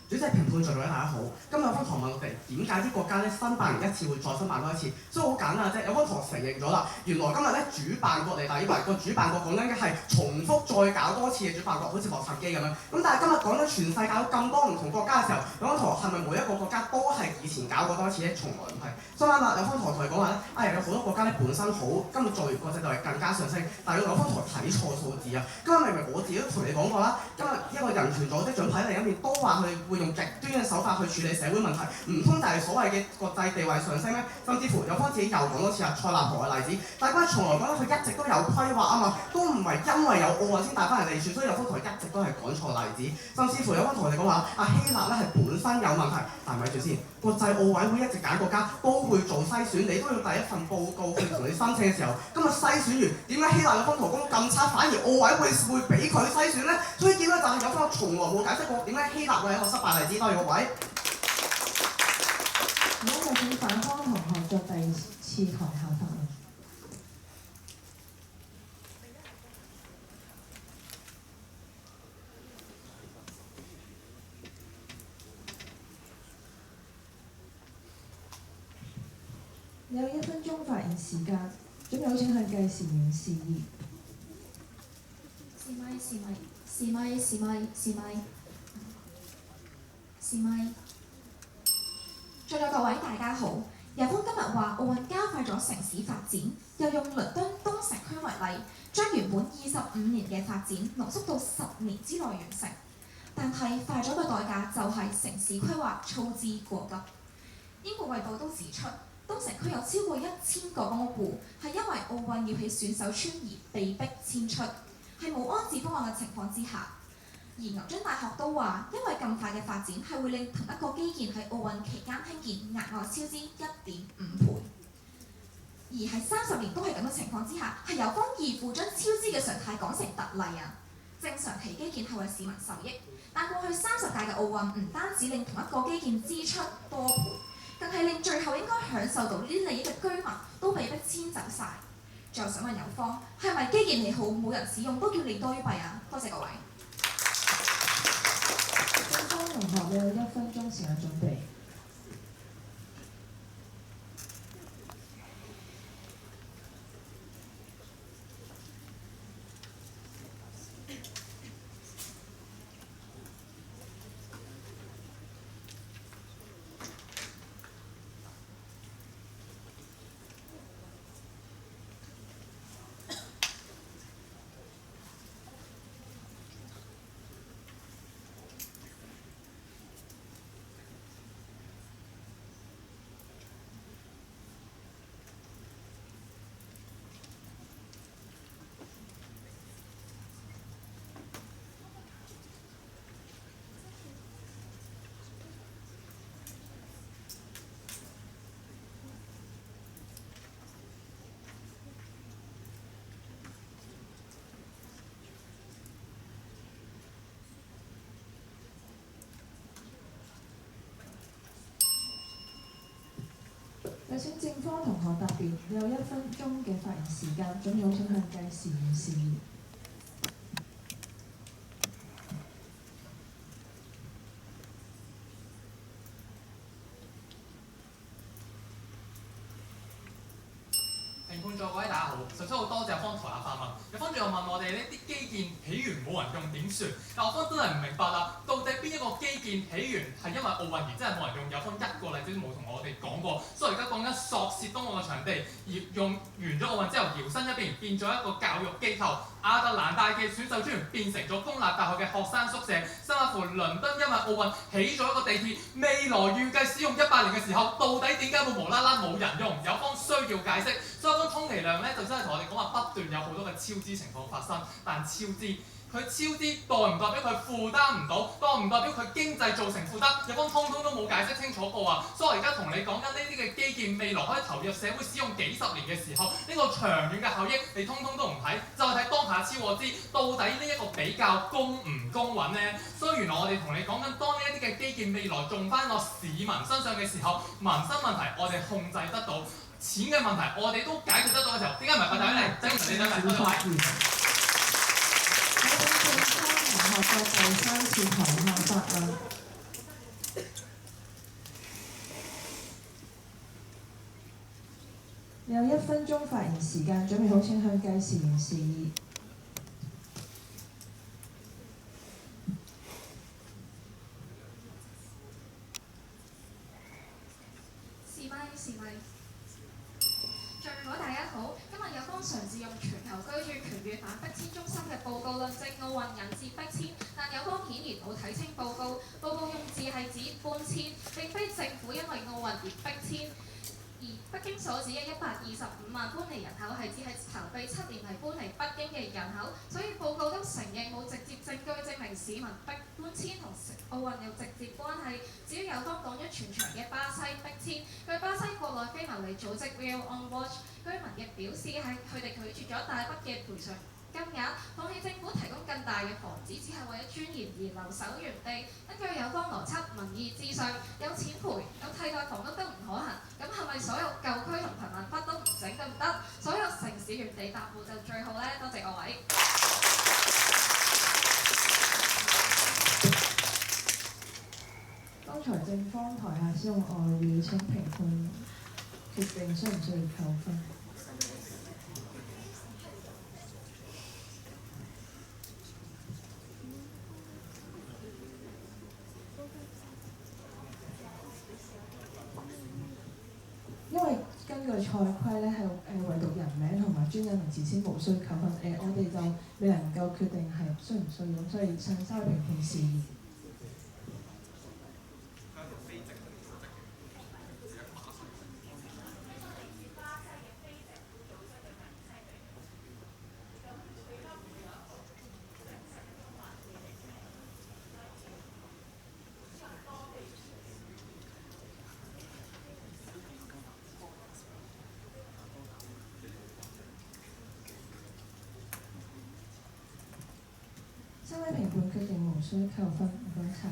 主席、評判在座嘅大家好，今日有方同學問我哋點解啲國家咧申辦完一次會再申辦多一次，所以好簡單啫。有方同學承認咗啦，原來今日咧主辦國你哋以為個主辦國講緊嘅係重複再搞多次嘅主辦國，好似洛杉磯咁樣。咁但係今日講緊全世界有咁多唔同國家嘅時候，有方同學係咪每一個國家都係以前搞過多次咧？從來唔係。相反啦，有方同學同你講話咧，有好多國家咧本身好，今日做完國際就係更加上升，但係有方同學睇錯數字啊！今日明明我自己都同你講過啦，今日一個人權組織總體另一面都話佢會用極端嘅手法去處理社會問題，唔通就係所謂嘅國際地位上升咩？甚至乎有方自己又講多次啊，塞納河嘅例子，大家從來講咧佢一直都有規劃啊嘛，都唔係因為有奧運先帶翻嚟利處，所以有方同學一直都係講錯例子，甚至乎有方同學講話希臘咧係本身有問題，但係咪住先？國際奧委會一直揀國家都會做篩選，你都要第一份報告去同你申請嘅時候，今日篩選完點解希臘嘅方圖講到咁差，反而奧委會俾佢篩選咧？所以點解就係有方從來冇解釋過點解希臘會係一個失敗例子？多謝各位。而家就請反方同學作第二次台下發言。你有1分鐘發言時間，準備好請向計時員示意。是咪？是咪？是咪？是咪？是咪？是咪？在座各位大家好，有方今日話奧運加快咗城市發展，又用倫敦東城區為例，將原本25年嘅發展濃縮到10年之內完成。但係快咗嘅代價就係城市規劃操之過急。英國衛報都指出，東城區有超過1000個公屋戶係因為奧運要起選手村而被迫遷出，係冇安置方案嘅情況之下。而牛津大學都話，因為咁快嘅發展係會令同一個基建喺奧運期間興建額外超支1.5倍。而喺30年都係咁嘅情況之下，係有方義父將超支嘅常態講成特例啊！正常起基建係為市民受益，但過去30屆嘅奧運唔單止令同一個基建支出多倍，更係令最後應該享受到呢啲利益嘅居民都被迫遷走晒。最後想問有方，係咪基建起好冇人使用都叫利多於弊啊？多謝各位。方同學，你有1分鐘時間準備。有請正方同學答辯，你有1分鐘嘅發言時間，準備好請向計時員示意。評判座各位大家好，首先好多謝方台下發問，有方仲有問我哋呢啲基建起源冇人用點算？但我方真係唔明白啦，到底邊一個基建起源係因為奧運而真係冇人用？有方一個例子都冇同我哋講過，所以而家講緊索契冬奧嘅場地，而用完咗奧運之後搖身一變，變咗一個教育機構。亞特蘭大嘅選手村變成咗公立大學嘅學生宿舍，甚至乎倫敦因為奧運起咗一個地鐵，未來預計使用100年嘅時候，到底點解會無啦啦冇人用？有方需要解釋，所以方充其量咧就真係同我哋講話不斷有好多嘅超支情況發生，但超支佢超支代唔代表佢負擔唔到，代唔代表佢經濟造成負擔？日方通通都冇解釋清楚過啊！所以我而家同你講緊呢啲嘅基建未來可以投入社會使用幾十年嘅時候，呢個長遠嘅效益你通通都唔睇，就係睇當下超我知到底呢一個比較公唔公允呢？所以原來我哋同你講緊，當呢一啲嘅基建未來種翻落市民身上嘅時候，民生問題我哋控制得到，錢嘅問題我哋都解決得到嘅時候，點解唔係發大嚟？整唔成你真係多謝。學嘅第3次台下發論，你有1分鐘發言時間，準備好請向計時員示意。示威。在座大家好，今日有方嘗試用全球居住權與反逼遷中心嘅報告論證奧運引致逼遷，但有方顯然冇睇清報告。報告用字係指搬遷，並非政府因為奧運而逼遷。而北京所指嘅125萬搬離人口係指係籌備7年嚟搬離北京嘅人口，所以報告都承認冇直接證據證明市民搬遷同奧運有直接關係。至於有方講咗全場嘅巴西逼遷，據巴西國內非牟利組織 Real On Watch 居民嘅表示係佢哋拒絕咗大筆嘅賠償金額，放棄政府提供更大嘅房子，只係為咗尊嚴而留守原地。根據有方邏輯，民意至上，有錢賠，有替代房屋都唔可行。咁係咪所有舊區同貧民窟都唔整得唔得？所有城市原地踏步就最好呢？多謝各位。剛才正方台下使用外語，請評判決定需唔需要扣分。因為根據賽規咧，係唯獨人名同埋專有名詞先無需扣分。我哋就未能夠決定係需唔需要，所以上收評判示意。3位評判決定無需扣分，唔該晒。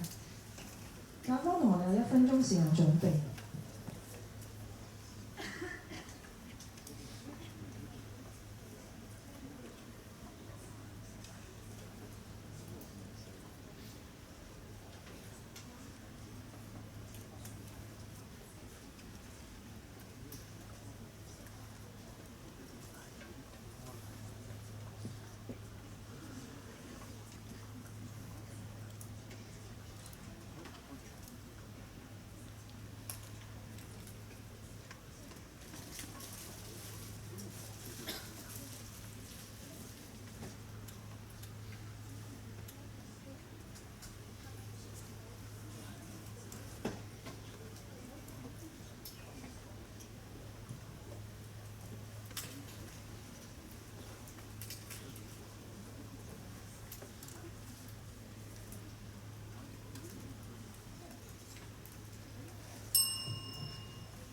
校方同學有1分鐘時間準備。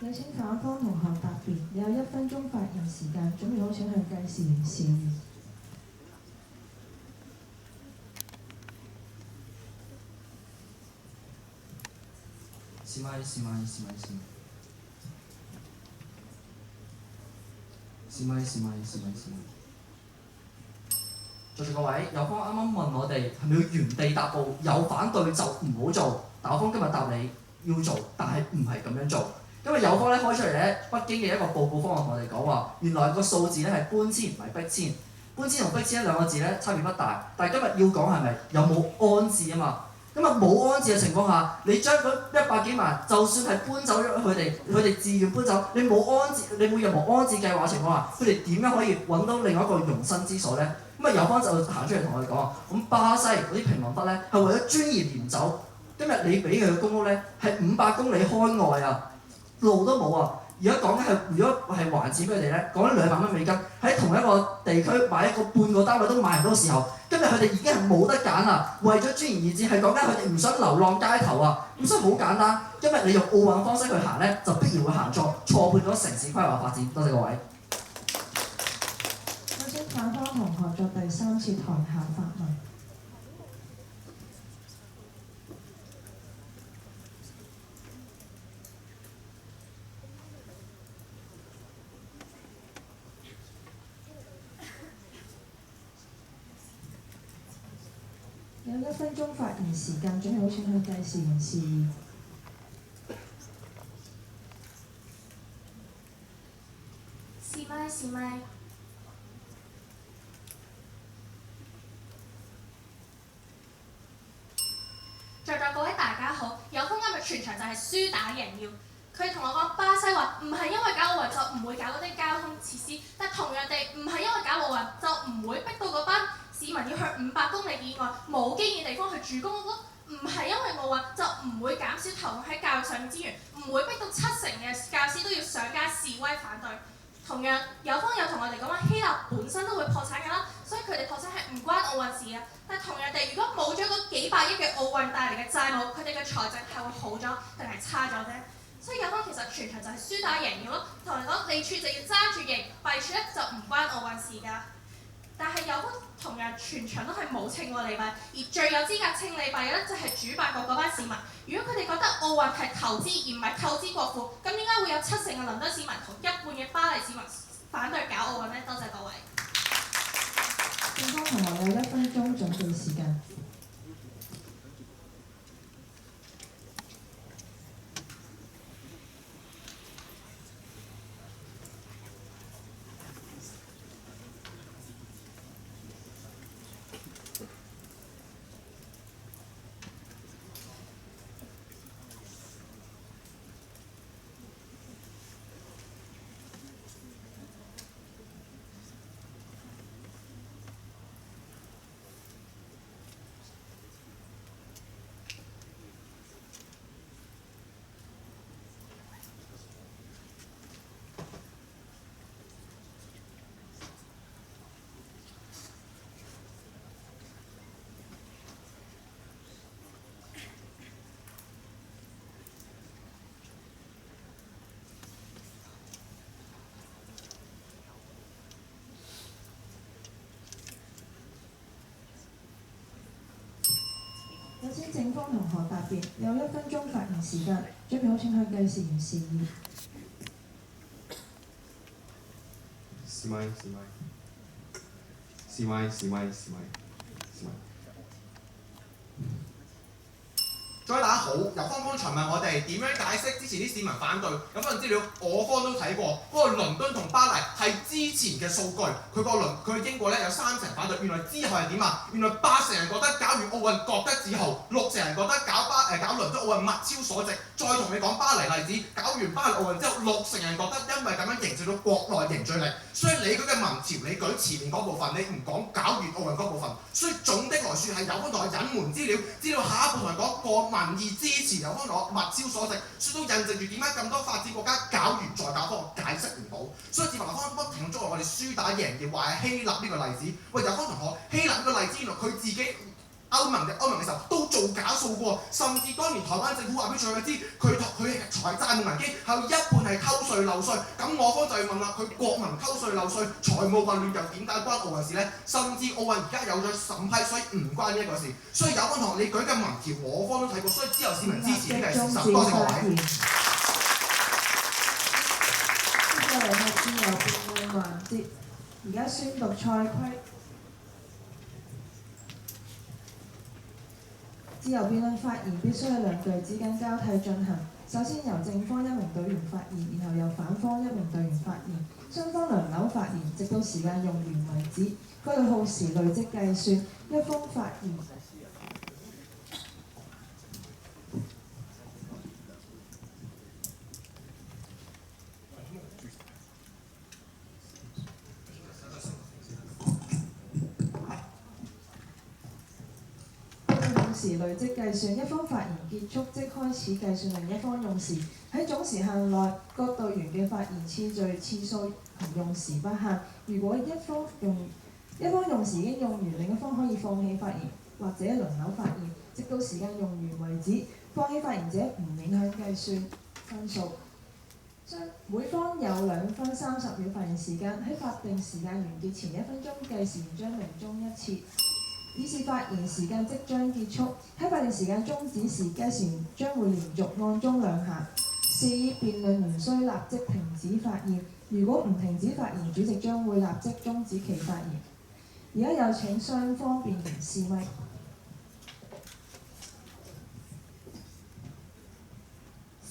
有請反方同學答辯，你有1分鐘發言時間，準備好請向計時員示意。示威。在座各位，有方啱啱問我哋係咪要原地踏步，有反對就唔好做。但我方今日答你要做，但係唔係咁樣做。因為有方咧開出嚟咧，北京嘅一個報告方案同我哋講話，原來個數字咧係搬遷唔係逼遷。搬遷同逼遷兩個字咧差別不大，但係今日要講係咪有冇安置啊嘛？咁啊冇安置嘅情況下，你將嗰100幾萬，就算係搬走咗佢哋自願搬走，你冇安置，你冇任何安置計劃嘅情況下，佢哋點樣可以揾到另外一個容身之所咧？咁啊有方就行出嚟同我哋講話，咁巴西嗰啲貧民窟咧係為咗尊嚴而走。今日你俾佢嘅公屋咧係500公里開外啊！路都冇啊！而而家講緊係，如果係還錢俾佢哋咧，講緊200蚊美金，喺同一個地區買一個半個單位都買唔到嘅時候，今日佢哋已經係冇得揀啦。為咗尊嚴而戰，係講緊佢哋唔想流浪街頭啊！咁所以好簡單，今日你用奧運方式去行咧，就必然會行錯，錯判咗城市規劃發展。多謝各位。有請反方同學作第3次台下發問。有1分鐘發言時間，準備好請去計時員示意。試咪。在座各位大家好，有風今日全場就係輸打贏要。佢同我講巴西話唔係因為搞奧運就唔會搞嗰啲交通設施，但同樣地唔係因為搞奧運就唔會逼到嗰班市民要去500公里以外冇基建地方去住公屋咯。唔係因為奧運就唔會減少投放喺教育上面資源，唔會逼到70%嘅教師都要上街示威反對。同樣有方有同我哋講話希臘本身都會破產㗎啦，所以佢哋破產係唔關奧運事嘅。但同樣地，如果冇咗嗰幾百億嘅奧運帶嚟嘅債務，佢哋嘅財政係會好咗定係差咗啫？所以有方其實全場就係輸打贏要咯。同人講利處就要揸住贏，弊處咧就唔關奧運事㗎。但係有方同樣全場都係冇稱過利弊，而最有資格稱利弊嘅咧就係主辦國嗰班市民。如果佢哋覺得奧運係投資而唔係透支國庫，咁點解會有70%嘅倫敦市民同1半嘅巴黎市民反對搞奧運呢？多謝各位。正方同學有1分鐘準備時間。有請正方同學答辯，有1分鐘發言時間，準備好請向計時員示意。試咪。各位大家好，由方剛才問我哋點樣解釋之前啲市民反對，有份資料我方都睇過，嗰個倫敦同巴黎係之前嘅數據，佢英國咧有30%反對，原來之後係點啊？原來80%人覺得搞完奧運覺得自豪，60%人覺得搞倫敦奧運物超所值，再同你講巴黎例子，搞完巴黎奧運之後，60%人覺得因為咁樣凝聚到國內凝聚力，所以你嗰嘅民調你舉前面嗰部分，你唔講搞完奧運嗰部分，所以總的來說係有方同學隱瞞資料下一步同人講個民意支持有方同學物超所值，所以都印證住點解咁多發展國家搞完再搞方，解釋唔到，所以自民黨方不停捉我哋輸打贏要話係希臘呢個例子。喂，有方同學希臘呢個例子原來佢自己歐盟嘅時候都做假數過，甚至當年台灣政府話俾全世界知，佢財債務危機係有1半係偷稅漏稅。咁我方就要問啦，佢國民偷稅漏稅、財務混亂又點解關奧運事呢？甚至奧運而家有咗審批，所以唔關呢一個事。所以有方同學你舉嘅民調，我方都睇過，所以之後市民支持呢個係事實。多謝各位。接下嚟係自由辯論環節，而家宣讀賽規。自由辯論發言必須喺2句之間交替進行。首先由正方1名隊員發言，然後由反方1名隊員發言，雙方輪流發言，直到時間用完為止。該隊耗時累積計算，一方發言。時累積計算，一方發言結束即開始計算另一方用時。喺總時限內，各隊員嘅發言次序、次數同用時不限。如果一方用時已經用完，另一方可以放棄發言或者輪流發言，直到時間用完為止。放棄發言者唔影響計算分數。每方有2分30秒發言時間，喺法定時間完結前1分鐘計時將鳴鐘1次，以示發言時間即將結束。喺法定時間終止時，計時員將會連續按鐘2下，示意辯論員須立即停止發言。如果唔停止發言，主席將會立即終止其發言。而家有請雙方辯員試咪。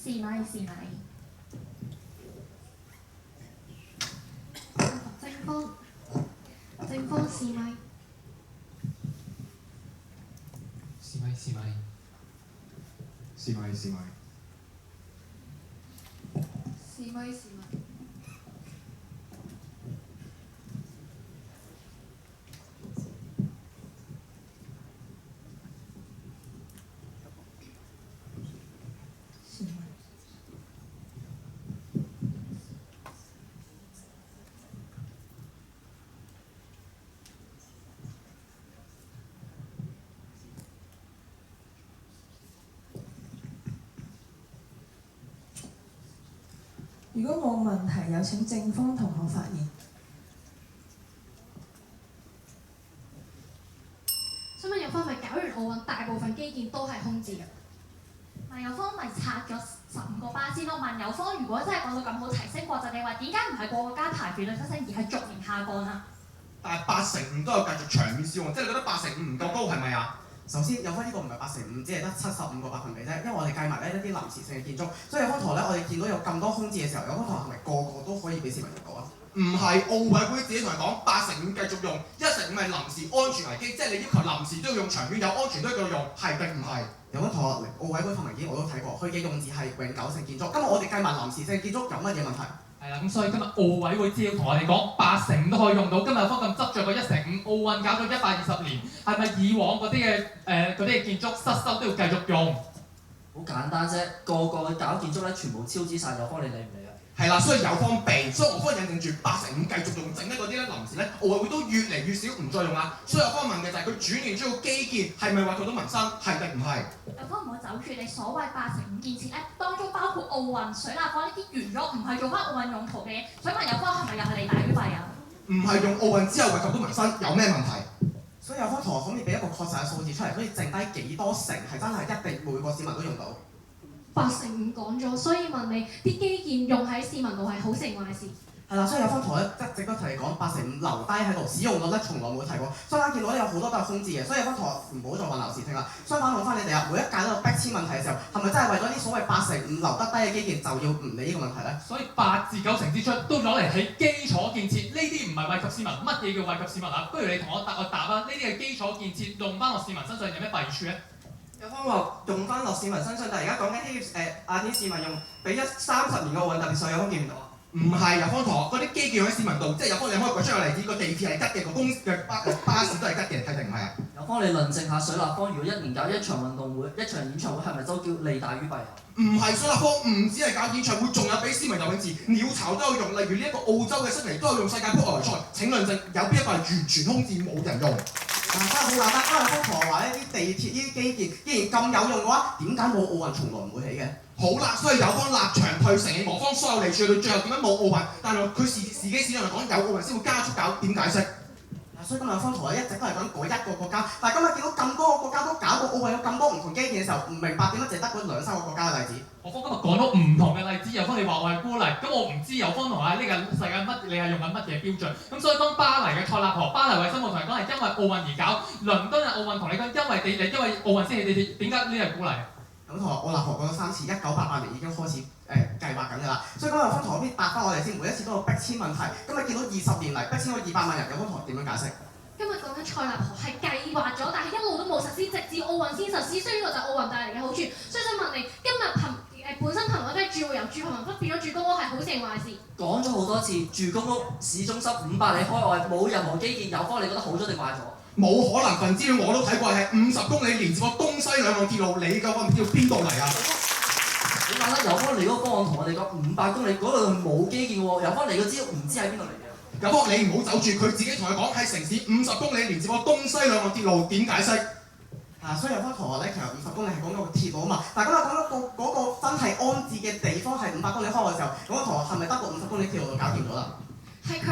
試咪。正方試咪。如果冇問題，有請正方同學發言。想問有方咪搞完奧運，大部分基建都係空置嘅？問有方咪拆咗15個巴先咯。問有方如果真係講到咁好提升國際地位，點解唔係個個加排住率提升，而係逐年下降啊？但係8成5都有繼續長遠使用，即係你覺得8成5唔夠高係咪啊？首先有翻呢個唔係8成5，只係得75個百分比啫。因為我哋計埋咧一啲臨時性嘅建築，所以有方台咧，我哋見到有咁多空置嘅時候，有方台係咪個個都可以俾市民用到啊？唔係，奧委會自己同你講8成5繼續用，1成5係臨時安全危機，即係你要求臨時都要用，長遠有安全都要繼續用，係定唔係？有方台奧委會份文件我都睇過，佢嘅用字係永久性建築。今日我哋計埋臨時性建築有乜嘢問題？係啦，咁所以今日奧委會資料同我哋講8成5都可以用到，今日方咁執着個1成5，奧運搞咗120年，係咪以往嗰啲嘅建築失修都要繼續用？好簡單啫，個個搞建築咧，全部超支晒，有方你理唔理啊？係啦，所以有方避，所以我方引證住8成5繼續用，整咧嗰啲咧臨時咧奧委會都越嚟越少唔再用啦。所以有方問嘅就係佢轉型咗個基建係咪為佢到民生，係定唔係？有方唔好走住你所謂8成5建設咧，當中包括奧運、水立方呢啲完咗唔係做翻奧運用途嘅嘢，想問有方係咪又係利大於弊啊？唔係用奧運之後為及到民生，有咩問題？所以有方同學可唔可以俾一個確實嘅數字出嚟，可以剩低幾多成係真係一定每個市民都用到？8成5講咗，所以問你啲基建用喺市民度係好成壞事？係啦，所以有方同學一直都提你講8成5留低喺度，使用率咧從來冇提過。相反見到咧有好多都係空置嘅，所以有方同學唔好再混淆視聽啦。相反問翻你哋啊，每一屆都有逼遷問題嘅時候，係咪真係為咗啲所謂8成5留得低嘅基建就要唔理呢個問題咧？所以8至9成支出都攞嚟起基礎建設，呢啲唔係惠及市民。乜嘢叫惠及市民啊？不如你同我答啊！呢啲嘅基礎建設用翻落市民身上有咩弊處咧？有方話用翻落市民身上，但係而家講緊希亞典市民用俾30年嘅奧運特別稅，有方見唔到啊？唔係，有方同學嗰啲基建喺市民度，即係有方你可以舉出個例子，個地鐵係吉嘅，個公嘅巴士都係吉嘅，係定唔係啊？有方你論證下水立方，如果1年搞一場運動會、一場演唱會，係咪都叫利大於弊啊？唔係，水立方唔止係搞演唱會，仲有俾市民游泳池、鳥巢都有用，例如呢一個澳洲嘅悉尼都有用世界盃外圍賽。請論證有邊一個係完全空置冇人用？真係好簡單，因為方同學話呢啲地鐵呢啲基建既然咁有用嘅話，點解冇奧運從來唔會起嘅？好啦，所以有方立場退承認我方所有利處，到最後點解冇奧運？但係佢自己市場嚟講有奧運先會加速搞，點解釋？所以今日方同學一直都係講嗰一個國家，但係今日見到咁多個國家都搞過奧運，有咁多唔同基建嘅時候，唔明白點解淨得嗰2-3個國家嘅例子。我方今日講咗唔同嘅例子，有方你話我係孤例，咁我唔知有方同學喺呢個世界你係用緊乜嘢標準？咁所以當巴黎嘅塞納河、巴黎衞生部同你講係因為奧運而搞，倫敦嘅奧運同你講因為奧運先起，你點解呢係孤例？咁同學，我立學講咗3次，1988年已經開始計劃緊㗎啦。所以今日有方同學邊答翻我哋先，每一次都有逼遷問題。咁你見到20年嚟逼遷咗200萬人，有方同學點樣解釋？今日講緊塞納河係計劃咗，但係一路都冇實施，直至奧運先實施。所以呢個就係奧運帶嚟嘅好處。所以想問你，今日本身貧民窟住戶由住貧民窟變咗住公屋係好定壞事？講咗好多次，住公屋市中心500里開外冇任何基建，有方你覺得好咗定壞咗？冇可能份資料我都睇過，係50公里連接個東西兩岸鐵路，你個份資料邊度嚟啊？好簡單，友方你嗰個方案同我哋講500公里嗰度冇基建喎，友方你個資料唔知喺邊度嚟嘅。友方你唔好走住，佢自己同佢講係城市50公里連接個東西兩岸鐵路，點解釋？所以有翻同學咧，其實50公里係講緊個鐵路啊嘛。但係今日講到嗰個真係安置嘅地方係500公里開嘅時候，咁個同學係咪得個50公里鐵路就搞掂咗啦？係佢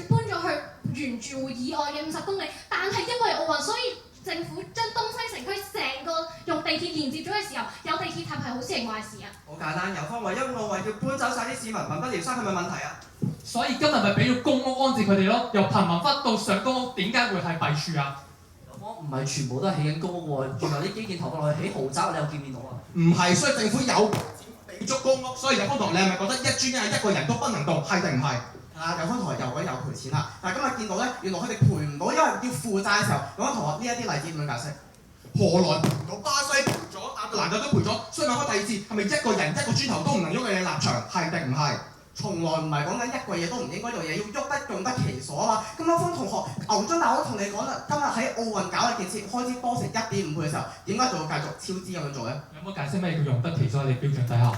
搬咗去原住戶以外嘅50公里，但係因為奧運，所以政府將東西城區成個用地鐵連接咗嘅時候，有地鐵塔係好事定壞事啊？好簡單，友方為咗奧運要搬走晒啲市民，民不聊生係咪問題啊？所以今日咪俾咗公屋安置佢哋咯，由貧民窟到上公屋，點解會係弊處啊？唔係全部都係起緊公屋喎，仲有啲基建投放落去起豪宅，你有見唔見到啊？唔係，所以政府有錢俾足公屋，所以有方同學你係咪覺得一磚一個人都不能動，係定唔係？有方同學又講有賠錢啦，但係今日見到咧，原來佢哋賠唔到，因為要負債嘅時候，有方同學呢一啲例子點樣解釋？何來賠唔到？巴西賠咗，亞特蘭大都賠咗，所以問翻第二次，係咪一個人一個磚頭都唔能喐嘅立場，係定唔係？從來唔係講緊一個嘢都唔應該做嘢，要喐得用得其所啊嘛。咁有方同學牛津大學都同你講啦，今日喺奧運搞嘅建設開支多成1.5倍嘅時候，點解仲要繼續超支咁樣做咧？有冇解釋咩叫用得其所喺你標準底下？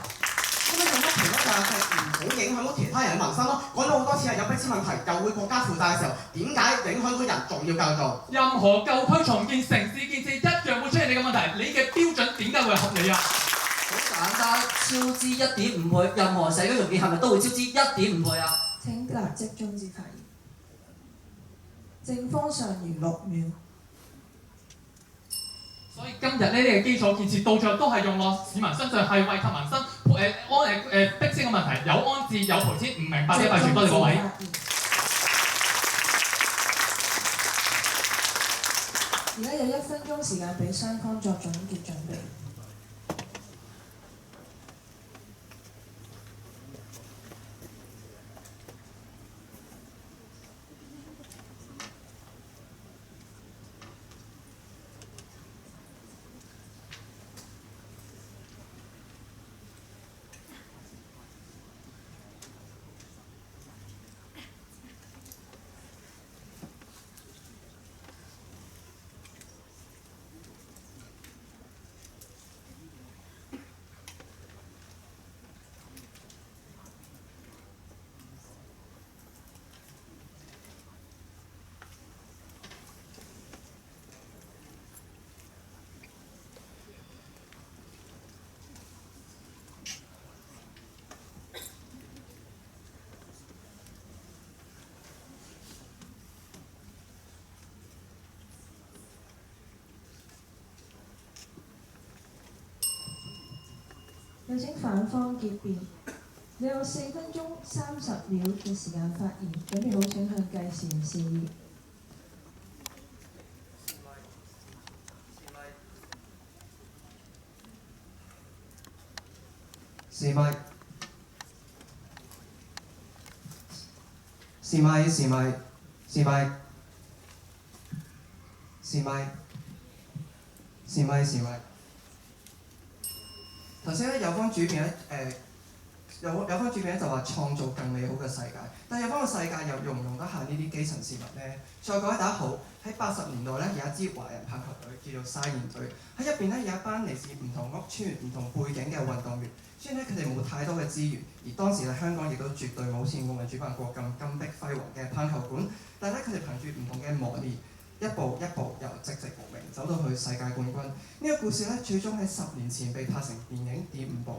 咁樣用得其所就係唔好影響到其他人嘅民生咯。講咗好多次係有迫切問題，又會國家負債嘅時候，點解影響到人仲要繼續做？任何舊區重建、城市建設一樣會出現你嘅問題，你嘅標準點解會合理啊？好簡單，超支1.5倍，任何社區重建係咪都會超支1.5倍啊？請立即終止發言。正方上餘6秒。所以今日呢啲嘅基礎建設到最後都係用落市民身上，係惠及民生。迫息嘅問題有安置有賠錢，唔明白嘅弊處，多謝各位。而家有1分鐘時間俾雙方作總結準備。有請反方結辯。你有4分鐘30秒嘅時間發言，準備好請向計時人示意。試咪，試咪，試咪，試咪，試咪，試咪，試咪。頭先咧，有方主辯咧，有方主辯咧就話創造更美好嘅世界，但係有方嘅世界又容唔容得下呢啲基層市民咧？再各位大家好，喺80年代咧有一支華人棒球隊叫做沙燕隊，喺入邊咧有一班嚟自唔同屋邨、唔同背景嘅運動員。雖然咧佢哋冇太多嘅資源，而當時咧香港亦都絕對冇似奧運主辦過咁金碧輝煌嘅棒球館，但係咧佢哋憑住唔同嘅磨練，一步一步由籍籍無名走到去世界冠軍。呢個故事咧最終喺10年前被拍成電影《第5部》。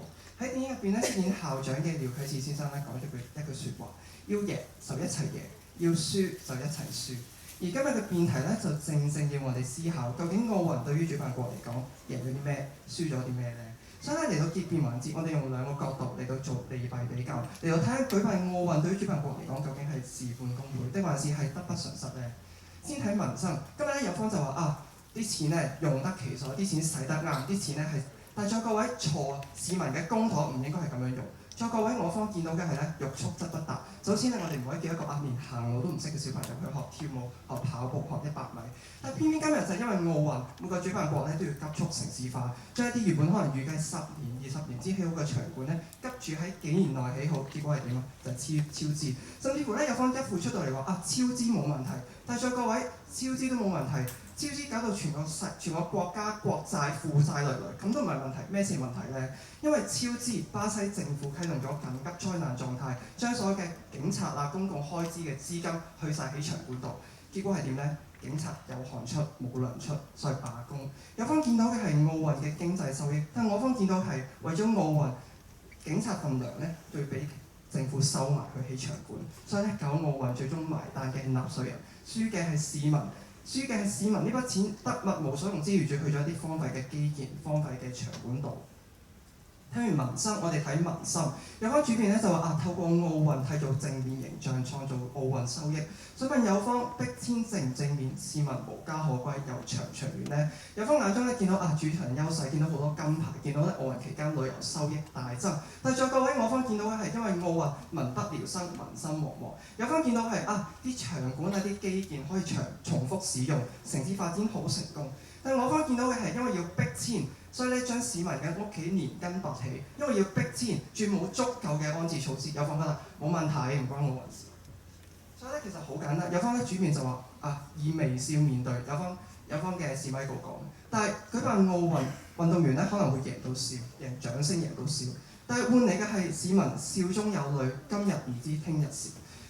喺電影入邊咧飾演校長嘅廖啟智先生咧講咗一句説話：要贏就一齊贏，要輸就一齊輸。而今日嘅辯題咧就正正要我哋思考，究竟奧運對於主辦國嚟講贏咗啲咩，輸咗啲咩咧？所以咧嚟到結辯環節，我哋用2個角度嚟到做利弊比較，嚟到睇下舉辦奧運對於主辦國嚟講究竟係事半功倍，定還是係得不償失咧？先睇民生，今日咧有方就話啊，啲錢咧用得其所，啲錢使得啱，啲錢咧係，但係在各位錯，市民嘅公帑唔應該係咁樣用。再各位我方見到嘅係咧，欲速則不達。首先咧，我哋唔可以叫一個連行路都唔識嘅小朋友去學跳舞、學跑步、學100米。但偏偏今日就係因為奧運，每個主辦國咧都要急速城市化，將一啲原本可能預計10年、20年之起好嘅場館咧，急住喺幾年內起好，結果係點啊？就係超支，甚至乎咧有方一副出到嚟話超支冇問題，但係再各位超支都冇問題。超支搞到全個國家國債負債累累，咁都唔係問題。咩先係問題呢？因為超支，巴西政府啟動咗緊急災難狀態，將所有嘅警察啊、公共開支嘅資金去晒喺場館度。結果係點呢？警察有汗出冇糧出，所以罷工。有方見到嘅係奧運嘅經濟收益，但我方見到係為咗奧運，警察份糧呢都要俾政府收埋去起場館，所以咧搞奧運最終埋單嘅係納稅人，輸嘅係市民。輸嘅係市民，呢筆錢得物無所用之餘，仲去咗一啲荒廢嘅基建、荒廢嘅場館度。聽完民生，我哋睇民心。有方主編咧就話透過奧運締造正面形象，創造奧運收益。想問有方逼遷正唔正面？市民無家可歸，又長遠呢？有方眼中咧見到主場優勢，見到好多金牌，見到咧奧運期間旅遊收益大增。但係在各位我方見到嘅係因為奧運民不聊生，民心惶惶。有方見到係啲場館啲基建可以重複使用，城市發展好成功。但係我方見到嘅係因為要逼遷。所以咧，將市民嘅屋企連根拔起，因為要逼遷，仲冇足夠嘅安置措施。有方覺得冇問題，唔關我事。所以咧，其實好簡單。有方咧主編就話以微笑面對。有方嘅史米高講，但係舉辦奧運運動員咧可能會贏到笑，贏掌聲贏到笑，但係換嚟嘅係市民笑中有淚，今日唔知聽日事。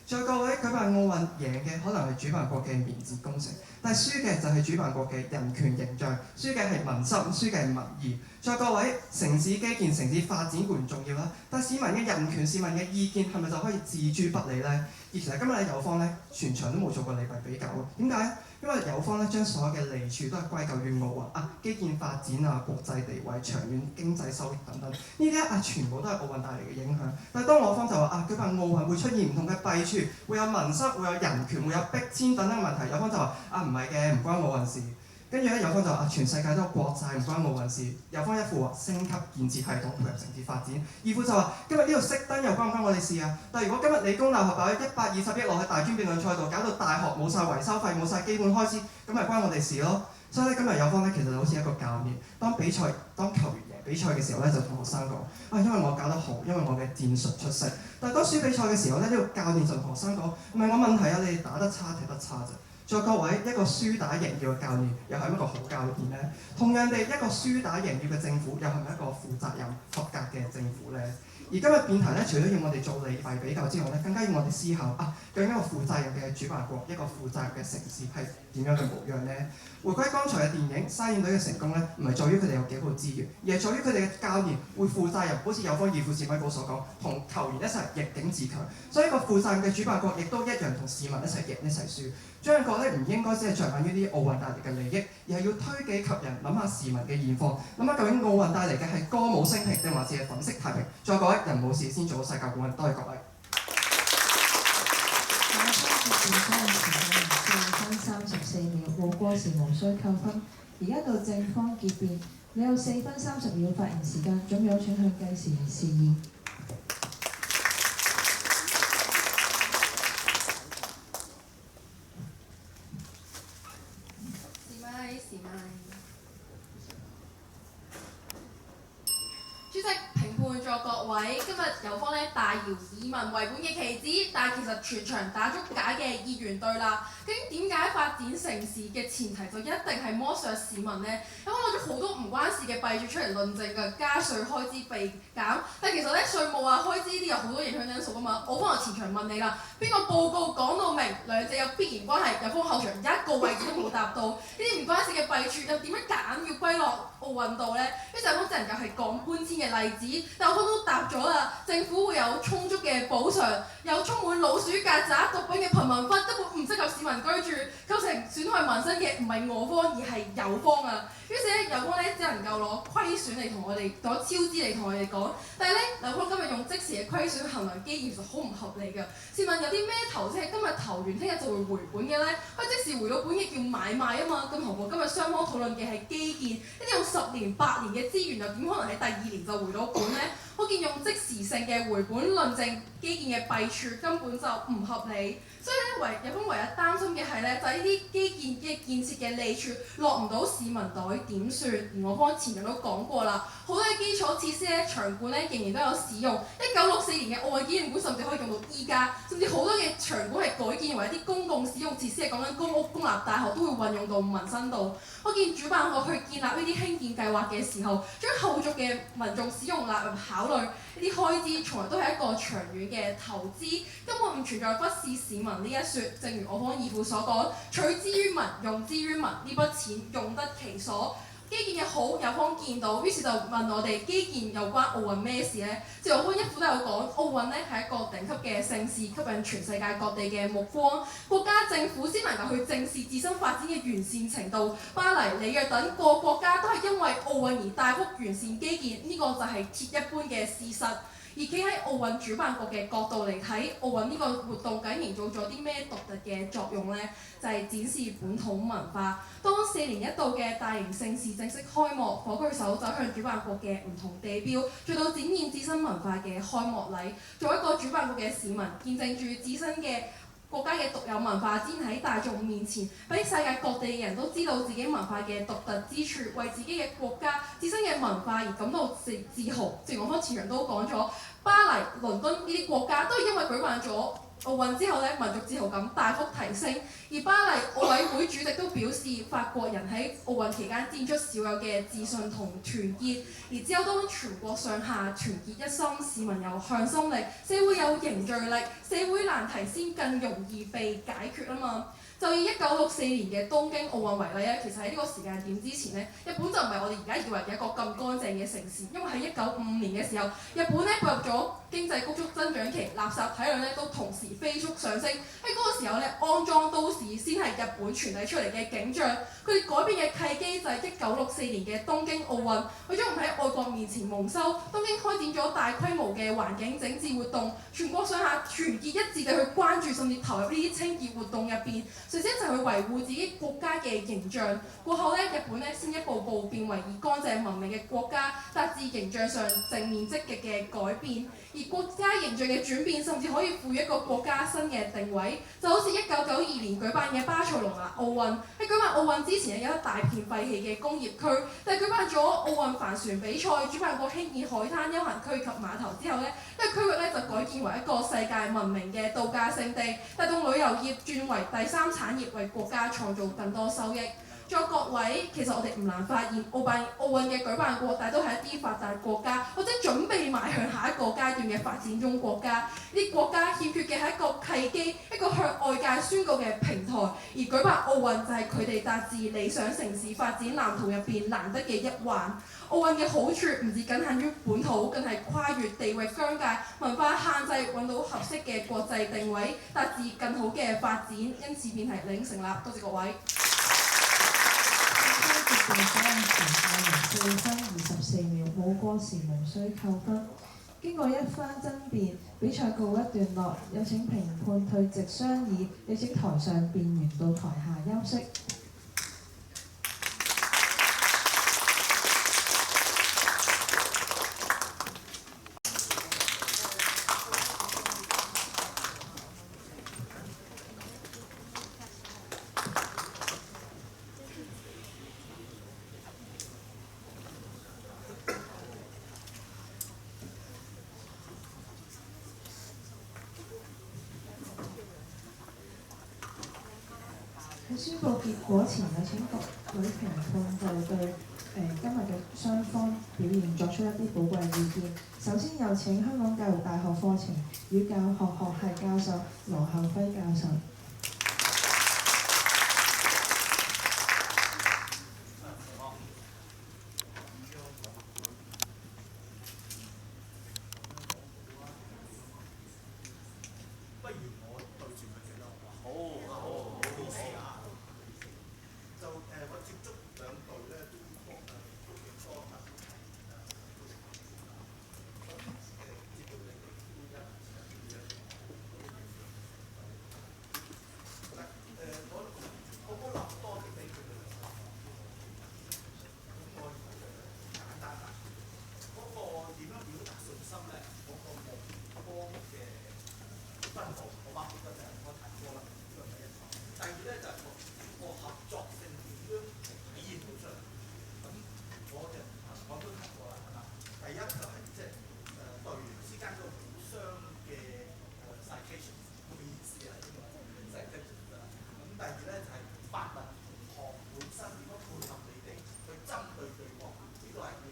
在各位舉辦奧運贏嘅可能係主辦國嘅面子工程，但係輸嘅就係主辦國嘅人權形象，輸嘅係民心，輸嘅係民意。在各位城市基建、城市發展固然重要啦，但係市民嘅人權、市民嘅意見係咪就可以置諸不理呢？而其實今日喺友方咧，全場都冇做過利弊比較嘅，點解？因為友方咧將所有嘅利處都係歸咎於奧運基建發展國際地位、長遠經濟收益等等，呢啲全部都係奧運帶嚟嘅影響。但係當我方就話舉辦奧運會出現唔同嘅弊處，會有民生、會有人權、會有逼遷等等問題，友方就話唔係嘅，唔關奧運事。跟住咧，友方就話全世界都有國債，唔關奧運事。友方一副話升級建設系統配合城市發展，二副就話今日呢度熄燈又關唔關我哋事啊？但係如果今日理工大學擺120億落去大專辯論賽度，搞到大學冇晒維修費、冇晒基本開支，咁咪關我哋事咯。所以咧，今日友方咧其實就好似一個教練，當球員贏比賽嘅時候咧，就同學生講因為我搞得好，因為我嘅戰術出色。但係當輸比賽嘅時候咧，呢個教練就同學生講唔係我問題你哋打得差踢得差啫。在各位一個輸打贏要嘅教練，又係一個好教練呢？同樣地，一個輸打贏要嘅政府，又係咪一個負責任、合格嘅政府呢？而今日辯題咧，除咗要我哋做利弊比較之外咧，更加要我哋思考究竟一個負責任嘅主辦國、一個負責任嘅城市係點樣嘅模樣呢？回歸剛才嘅電影，沙燕隊嘅成功咧，唔係在於佢哋有幾好資源，而係在於佢哋嘅教練會負責任，好似友方義父史米高所講，同球員一齊逆境自強。所以一個負責任嘅主辦國，亦都一樣同市民一齊贏一齊輸。主辦國咧唔應該只係着眼於啲奧運帶嚟嘅利益，而係要推己及人，諗下市民嘅現況，諗下究竟奧運帶嚟嘅係歌舞升平定還是係粉飾太平。再各位人冇事先做好世界冠軍，多謝各位。4分34秒，無過時無需扣分。而家到正方結辯，你有4分30秒發言時間，準備有請向計時人示意。主席、評判在各位，今日友方大搖以民為本嘅旗幟，但係其實全場打足假嘅議員對立。究竟點解發展城市嘅前提就一定係剝削市民呢？有冇攞咗好多唔關事嘅弊處出嚟論證㗎？加稅開支被減，但其實稅務開支呢啲有好多影響因素㗎嘛。我方就前場問你啦，邊個報告講到明兩者有必然關係？友方後場一個位置都冇答到，呢啲唔關事嘅弊處又點樣揀要歸落奧運度呢？於是友方只能夠係講搬遷嘅例子，但我方都答咗啦，政府會有充足嘅補償，有充滿老鼠、曱甴、毒品嘅貧民窟，根本唔適合市民居住，構成損害民生嘅唔係我方而係友方啊！於是友方只能夠攞虧損嚟同我哋攞超支嚟同我哋講，但係友方今日用即時嘅虧損衡量基建其實好唔合理㗎。試問有啲咩投資係今日投完，聽日就會回本嘅呢？可以即時回到本嘅叫買賣啊嘛，咁何況今日雙方討論嘅係基建，呢啲用10年、8年嘅資源又點可能喺第2年就回到本呢？可見用即時性嘅回本論證基建嘅弊處根本就唔合理。所以咧，有方唯一擔心嘅係咧，就係呢啲基建嘅建設嘅利處落唔到市民袋點算？而我方前人都講過啦，好多嘅基礎設施咧、場館咧仍然都有使用。1964年嘅奧運紀念館甚至可以用到依家，甚至好多嘅場館係改建為一啲公共使用設施，係講緊公屋、公立大學都會運用到民生度。可見主辦國去建立呢啲興建計劃嘅時候，將後續嘅民眾使用納入考慮，呢啲開支從來都係一個長遠嘅投資，根本唔存在忽視市民呢一説。正如我方義父所講，取之於民，用之於民，呢筆錢用得其所。基建嘅好有方見到，於是就問我哋基建有關奧運咩事呢？自由方一副都有講，奧運呢係一個頂級嘅盛事，吸引全世界各地嘅目光。國家政府先能夠去正視自身發展嘅完善程度。巴黎、里約等各國家都係因為奧運而大幅完善基建，呢個就係鐵一般嘅事實。而企喺奧運主辦國嘅角度嚟睇，奧運呢個活動究竟營造咗啲咩獨特嘅作用呢？就係展示本土文化。當4年一度嘅大型盛事正式開幕，火炬手走向主辦國嘅唔同地標，做到展現自身文化嘅開幕禮。作為一個主辦國嘅市民，見證住自身嘅國家嘅獨有文化展現喺大眾面前，俾世界各地嘅人都知道自己文化嘅獨特之處，為自己嘅國家、自身嘅文化而感到自豪。正如我方前人都講咗，巴黎、倫敦呢啲國家都係因為舉辦咗奧運之後咧，民族自豪感大幅提升。而巴黎奧委會主席都表示，法國人喺奧運期間展出少有嘅自信同團結。而只有當全國上下團結一心，市民有向心力，社會有凝聚力，社會難題先更容易被解決啊嘛。就以1964年嘅東京奧運為例咧，其實喺呢個時間點之前咧，日本就唔係我哋而家以為嘅一個咁乾淨嘅城市，因為喺1955年嘅時候，日本咧步入咗經濟高速增長期，垃圾體量咧都同時飛速上升。喺嗰個時候咧，骯髒都市先係日本傳遞出嚟嘅景象。佢哋改變嘅契機就係1964年嘅東京奧運，為咗唔喺外國面前蒙羞，東京開展咗大規模嘅環境整治活動，全國上下團結一致地去關注甚至投入呢啲清潔活動入邊。首先就係去維護自己國家嘅形象。過後咧，日本咧先一步步變為以乾淨文明嘅國家，達至形象上正面積極嘅改變。而國家形象嘅轉變，甚至可以賦予一個國家新嘅定位。就好似1992年舉辦嘅巴塞隆拿奧運，喺舉辦奧運之前有一大片廢棄嘅工業區，但係舉辦咗奧運帆船比賽，主辦國興建海灘休閒區及碼頭之後咧，呢個區域咧就改建為一個世界聞名嘅度假勝地，帶動旅遊業轉為第三產業，為國家創造更多收益。在各位，其實我哋唔難發現，奧運嘅舉辦國大都係一啲發達國家，或者準備邁向下一個階段嘅發展中國家。呢啲國家欠缺嘅係一個契機，一個向外界宣告嘅平台，而舉辦奧運就係佢哋達至理想城市發展藍圖入邊難得嘅一環。奧運嘅好處唔止僅限於本土，更係跨越地域疆界、文化限制，揾到合適嘅國際定位，達至更好嘅發展。因此辯題已經成立，多謝各位。決定所有裁判員4分24秒，冇過時無需扣分。經過一番爭辯，比賽告一段落，有請評判退席商議，你即台上辯員到台下休息。喺宣佈結果前，有請各位評判就對今日嘅雙方表現作出一啲寶貴意見。首先有請香港教育大學課程與教學學系教授羅厚輝教授。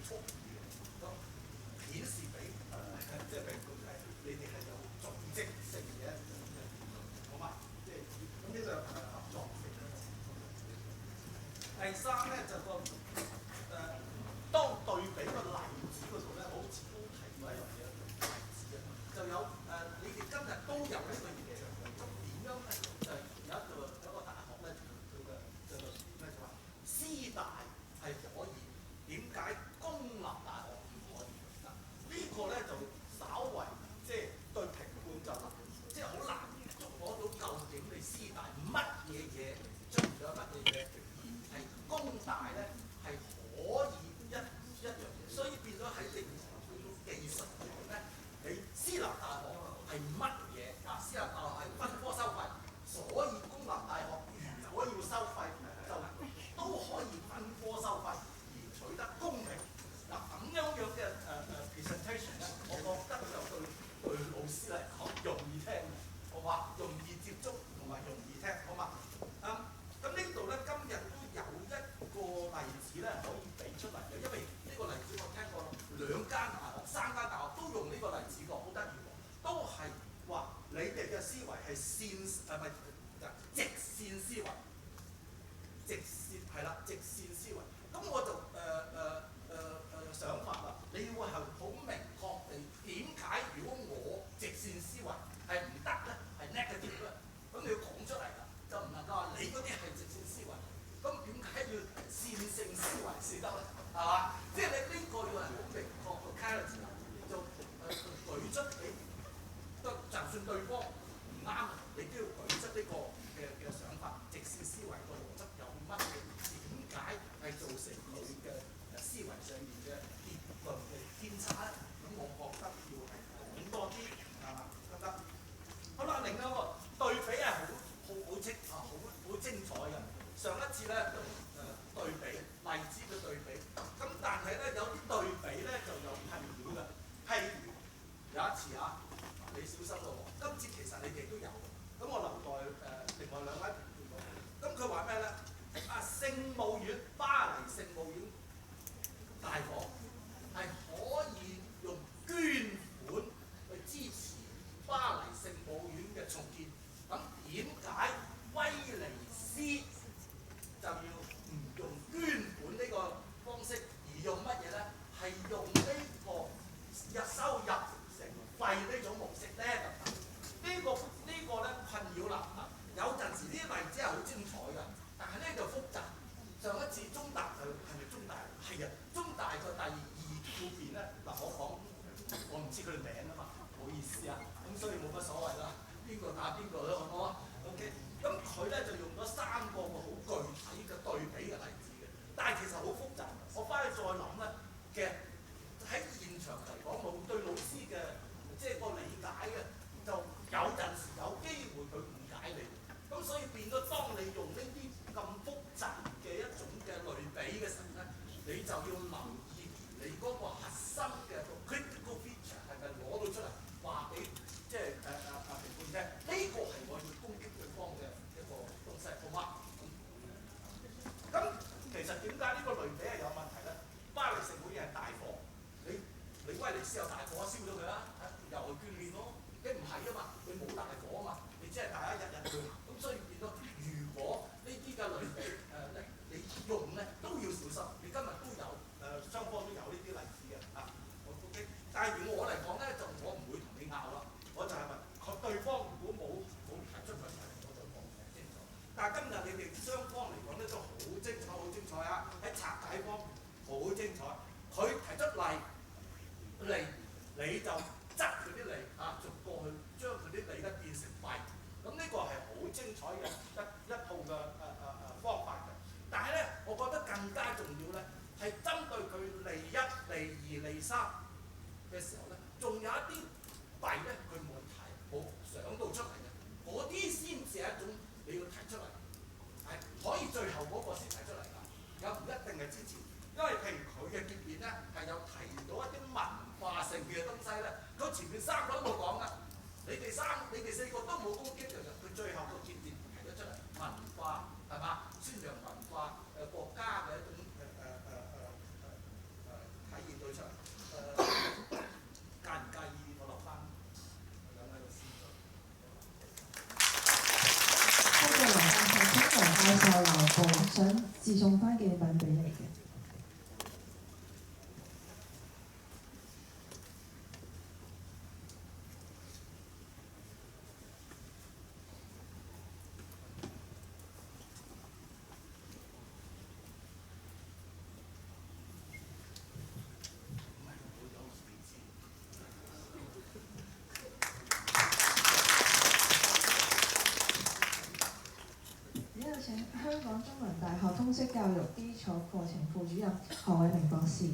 蓄意嘅，咁顯示俾即係俾你哋係有組織性嘅一種嘅辯論，好嘛？即係咁呢個係合作性嘅。第三咧就個當對比個例子嗰度咧，我好似都提過一樣嘢，例子啊，就有你哋今日都有一個現象嘅，咁點樣咧？就有一個大學咧，佢嘅就咩就話師大係可以，點解公立大學唔可以？嗱，呢個咧就稍為即係對評判就即係好難捉摸到究竟你師大乜嘢嘢出現咗乜嘢嘢，而係公大咧係可以一樣嘢，所以變咗喺你技術嚟講咧，你私立大學係乜嘢啊？私立大學係分科收費，所以公立大學如果要收費就都可以分科收費而取得公平。嗱咁樣嘅presentation 咧，我覺得就對老師嚟講容易聽，好嘛？容易接觸同埋容易聽，好嘛？咁呢度咧今日都有一個例子咧可以俾出嚟嘅，因為呢個例子我聽過2間大學、3間大學都用呢個例子過，好得意喎，都係話你哋嘅思維係唔係直線思維，直線係啦，直線思維。咁我就想法啦，你要係好明確地點解如果我直線思維係唔得咧，係 negative 咧，咁你要講出嚟啦，就唔能夠話你嗰啲係直線思維，咁點解要線性思維先得咧？係嘛？即係你呢個要係好明確個 clarity 就舉出你就算對方唔啱，你都要舉出呢個嘅想法，直線思維個邏輯有乜嘢？點解係造成佢嘅思維上面嘅結論嘅偏差咧？咁我覺得要係講多啲係嘛得唔得？好啦，另一個對比係好精彩嘅。上一次咧就對比例子嘅對比，咁但係咧有啲對比咧就有困擾嘅。譬如有一次啊，你小心咯喎，今次其實你哋都有，咁我留待另外2位評判講。咁佢話咩咧？聖母院巴黎聖母院大房係可以用捐款去支持巴黎聖母院嘅重建，咁點解威尼斯就要唔用捐款呢個方式，而用乜嘢咧？係用呢個收入成費呢種模式咧？呢個咧困擾啦。有陣時呢啲例子係好精彩㗎，但係咧就複雜。上一次中大係咪中大？係啊，中大個第2副辯咧，嗱我唔知佢哋名啊嘛，唔好意思啊，咁所以冇乜所謂啦，邊個打邊個都好唔好啊 ？OK，咁佢咧就用咗3個好具體嘅對比嘅例子嘅，但係其實好複雜。我翻去再諗咧，其實喺現場嚟講，我對老師嘅即係個理解嘅，就有陣時有機會佢誤解你，咁所以變咗當你用呢啲咁複雜嘅一種嘅類比嘅時候咧，你就要留意你嗰個核心嘅 critical feature 係咪攞到出嚟，話俾即係評判聽，呢個係我要攻擊對方嘅一個東西，好嗎？咁其實點解呢個類比係有問題咧？巴黎聖母院係大火，你威尼斯有大火燒咗佢啦，又去捐獻咯，你唔係啊嘛，你冇大火啊嘛，你只係大家日去，咁所以變咗，如果呢啲嘅類比你用咧都要小心。你今日都有雙方都有呢啲例子嘅我 OK。但係如我嚟講咧，就我唔會同你拗啦，我就係問對方如果冇提出問題，我就講唔清楚。但係今日你哋雙方嚟講咧都好精彩，好精彩啊！喺拆解方面好精彩，佢提出例，你就執佢啲例逐個去將佢啲例咧變成弊，咁呢個係好精彩嘅一套嘅方法嘅。但係咧，我覺得更加重要咧，係針對佢例1、例2、例3嘅時候咧，仲有一啲弊咧，佢冇想到出嚟嘅，嗰啲先至係一種你要提出嚟，係可以最後嗰個先提出嚟㗎，又唔一定係之前，因為譬如佢嘅結面咧係有提到一啲文化性嘅東西咧，佢前面3個都冇講㗎，你哋4個都冇攻擊嘅，佢最後個結面提咗出嚟，文化係嘛？宣揚文化國家嘅一種體自送翻紀念品俾你嘅。而家有請香港中文大學通識教育基礎課程副主任何偉明博士。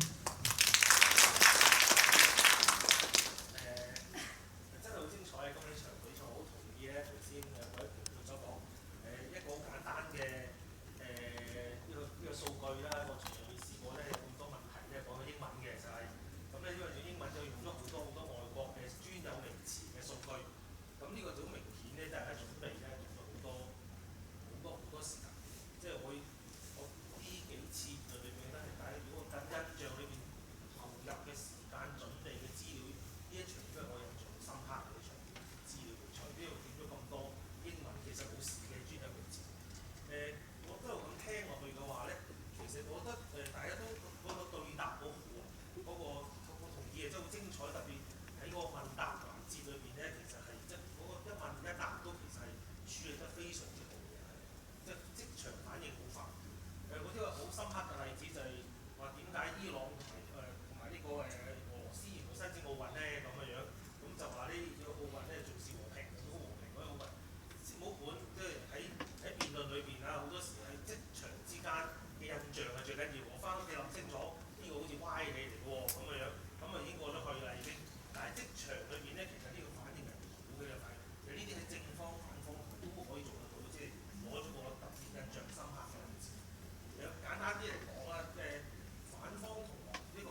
真係好精彩！今呢場比賽，我好同意咧頭先各位評判所講，一個好簡單嘅呢個數據啦，我從來未試過咧有咁多問題咧講到英文嘅就係，咁咧因為用英文就用咗好多外國嘅專有名詞嘅數據，咁呢個就好明顯咧，大家準備咧用咗好多時間，即係我呢幾次裏邊咧係大家如果緊印象裏邊投入嘅時間準備嘅資料，呢一場都係我印象深刻嘅一場資料比賽，呢度點咗咁多英文其實冇事嘅專有名詞。我都係咁聽落去嘅話咧，其實我覺得大家都嗰個對答好好啊，我同意嘅，真係好精彩，特別喺個問答環節裏邊咧，其實係即係嗰個一問一答都其實係處理得非常之好嘅，即場反應好快。嗰啲好深刻嘅例子就係話點解伊朗同埋呢個俄羅斯唔會申請奧運咧咁嘅樣，咁就話呢個奧運咧重視和平，好和平嗰個奧運。先唔好管，即係喺辯論裏邊啊，好多時喺即場之間嘅印象係最緊要。我翻屋企諗清楚，呢個好似歪理嚟嘅喎咁嘅樣，咁啊已經過咗去啦已經。但係即場裏邊咧，其實呢個反應係好嘅反應。其實呢啲喺正方反方都可以做得到，即係攞咗個特別印象深刻嘅例子。簡單啲嚟講啦，反方同學呢個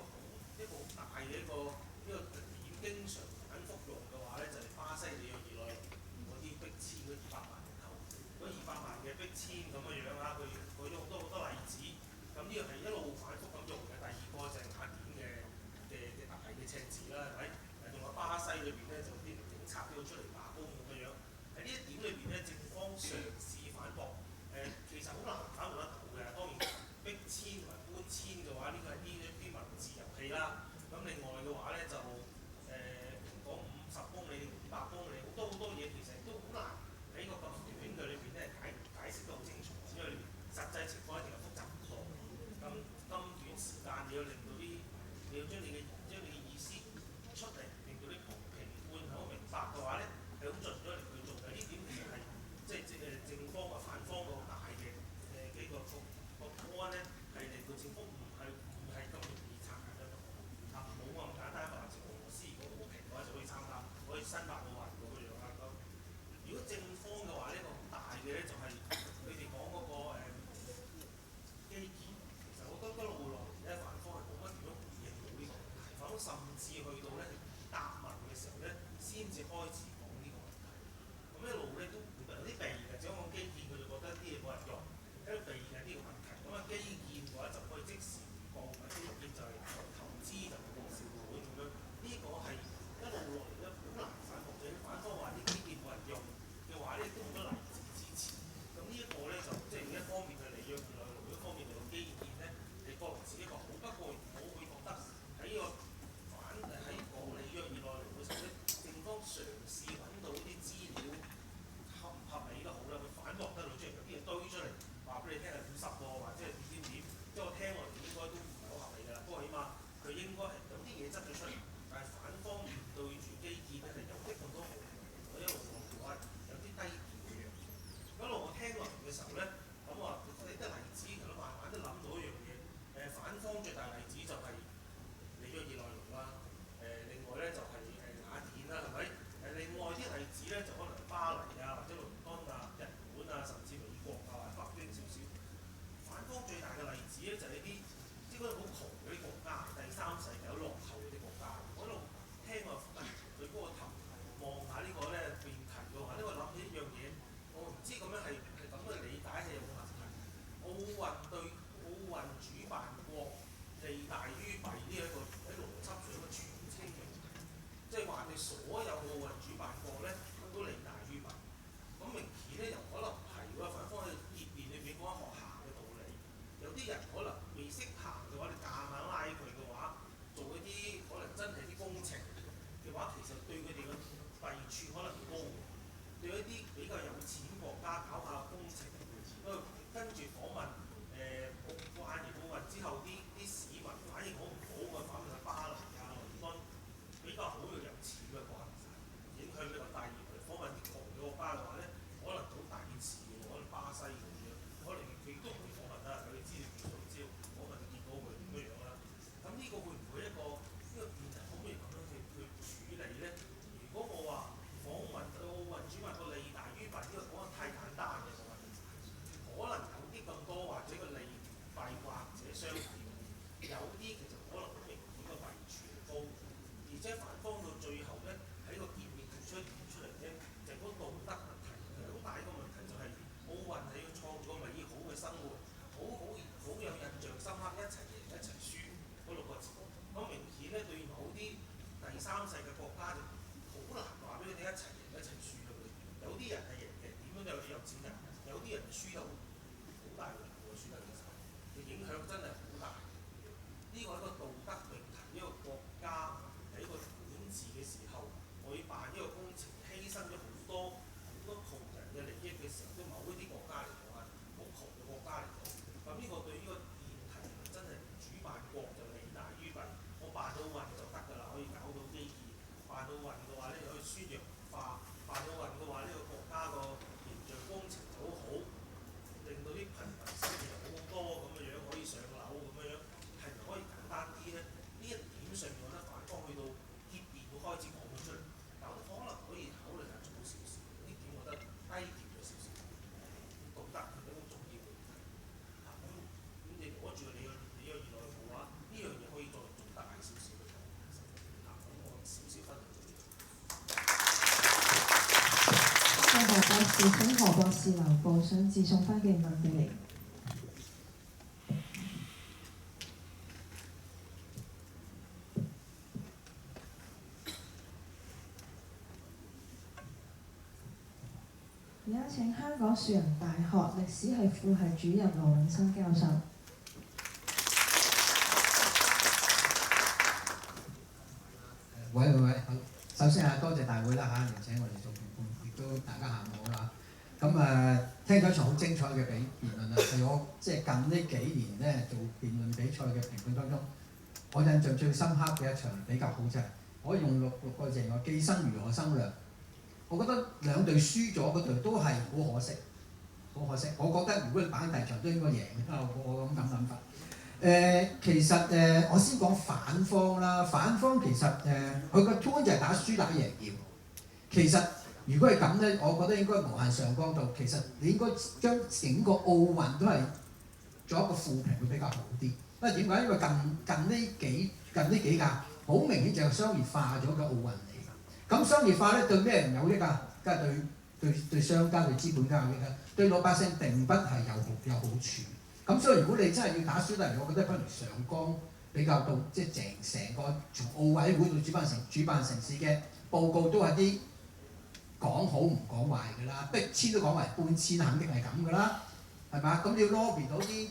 好大嘅呢個點經常反覆用嘅話咧，就係巴西里約熱內盧嗰啲逼遷嗰200萬人口，嗰200萬嘅逼遷咁嘅樣啦，佢舉咗好多例子。咁呢個係一路反覆咁用嘅。第二個就係雅典嘅大嘅赤字啦，係咪？仲有巴西裏邊咧就啲警察都要出嚟罷工咁嘅樣。喺呢一點裏邊咧，正方嘗試反駁。其實好難反駁得到嘅。當然逼遷同埋搬遷嘅話，呢個係啲文字遊戲啦。咁另外嘅話咧就講50公里、500公里，好多嘢其實都好難喺個咁短嘅裏邊咧解釋得好清楚，因為實際情況一定係複雜好多。咁短時間你要令到你要將你嘅意思出嚟，令到啲評判好明白嘅話咧，係好盡咗力去做嘅。呢點其實係即係正方或反方個大嘅幾個point咧，係令到政府唔係咁容易拆解得到。冇咁簡單一個例子，俄羅斯如果好平嘅話就可以參加，可以申辦奧運咁樣啦。咁如果正方嘅話，呢個好大嘅咧就係佢哋講嗰個基建。其實我覺得一路來咧，反方係冇乜點樣回應到呢個問題，反方甚至去到咧答問嘅時候咧，先至開始講呢個問題。咁一路咧都有啲避嘅，只係講基建佢就覺得啲嘢冇人用，喺度避緊呢個問題。咁基建嘅話就可以即時回報，或者基建就係投資就冇成本咁樣。呢個係一路來咧好難反駁嘅。反方話啲基建冇人用嘅話咧，都冇乜例子支持。咁呢一個咧就即係一方面係里約熱內盧，另一方面嚟到基建咧，係覺得自己一個好。不過我會覺得喺個喺講咧處可能高喎。對一啲比較有錢國家搞下工程，跟住訪問辦完奧運之後，啲市民反應好唔好嘅，訪問下巴黎啊、倫敦比較好嘅有錢嘅國家，影響比較大。而訪問啲窮嘅國家嘅話咧，可能好大件事喎，可能巴西咁樣，可能佢都唔會訪問啦，佢知道知道訪問結果會點樣啦。咁呢個會唔會一個辯題可唔可以咁樣去處理咧？如果我話訪問奧運主辦個利大於弊，呢個講得太簡單嘅個問題，可能有啲咁多或者個利弊或者相抵，有啲其實可能好明顯個弊處高，而且反方到最後咧喺個結面出嚟咧，就係嗰道德問題，好大一個問題就係奧運係要創造美好嘅生活，好有印象深刻，一齊贏一齊輸嗰6個字。咁明顯咧對某啲第三世嘅國家就好難話俾佢哋一齊贏一齊輸咯。有啲人係贏嘅，點樣都有啲有錢人；有啲人輸到好大嘅喎，輸得其實影響真係好大。呢個係一個道德命題，一個國家喺一個管治嘅時候，我要辦呢個工程，犧牲咗好多窮人嘅利益嘅時候，對某一啲國家嚟講啊，好窮嘅國家嚟講，咁呢個對呢個議題真係主辦國就利大於弊。我辦到運就得㗎啦，可以搞到基建；辦到運嘅話咧，可以宣揚文化；辦到運嘅話，呢個國家個形象工程就好好，令到啲貧民小朋友好多咁嘅樣可以上樓咁嘅樣，係咪可以簡單啲咧？呢一點上面，我覺得反方去到結辯會開始講咗出嚟，但我可能可以考慮下早少少，呢點我覺得低調咗少少，道德係一個重要嘅問題。咁你攞住你個議論嘅話，呢樣嘢可以再做大少少嘅講。咁我少少分享到呢度。何博士，請何博士留步，想自送翻嘅問俾你。而家請香港樹仁大學歷史系副系主任羅永生教授。喂，好。首先多謝大會啦嚇，邀請我哋做評判，亦都大家下午好啦。咁聽咗一場好精彩嘅辯論啊，係我即係近呢幾年咧做辯論比賽嘅評判當中，我印象最深刻嘅一場比較好就係可以用六個字形容既生瑜何生亮。我覺得兩隊輸咗嗰隊都係好可惜，好可惜。我覺得如果你擺喺第二場都應該贏嘅，我咁諗法。其實我先講反方啦。反方其實佢個 tone 就係打輸打贏要。其實如果係咁咧，我覺得應該無限上綱到。其實你應該將整個奧運都係做一個負評會比較好啲。因為點解？因為近呢幾屆好明顯就係商業化咗嘅奧運嚟㗎。咁商業化咧對咩人有益啊？梗係對商家對資本家有益啦。對老百姓並不係有好處。咁所以如果你真係要打輸嚟，我覺得不如上綱比較到，即係成個從奧委會到主辦城市嘅報告都係啲講好唔講壞㗎啦，逼遷都講為搬遷，肯定係咁㗎啦，係嘛？咁你要 lobby 到啲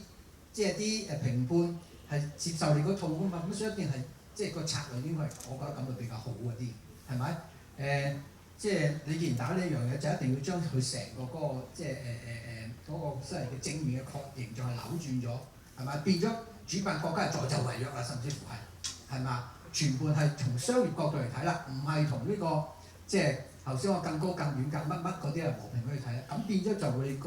即係啲評判係接受你嗰套㗎嘛，咁所以一定係即係個策略應該係我覺得咁就比較好嗰啲，係咪？即係你既然打呢樣嘢，就一定要將佢成個嗰個即係嗰個所謂嘅正面嘅確認就係扭轉咗，係咪？變咗主辦國家係助紂為虐啦，甚至乎係嘛？全部係從商業角度嚟睇啦，唔係同呢個即係頭先我更高更遠更乜乜嗰啲係和平去睇啦。咁變咗就會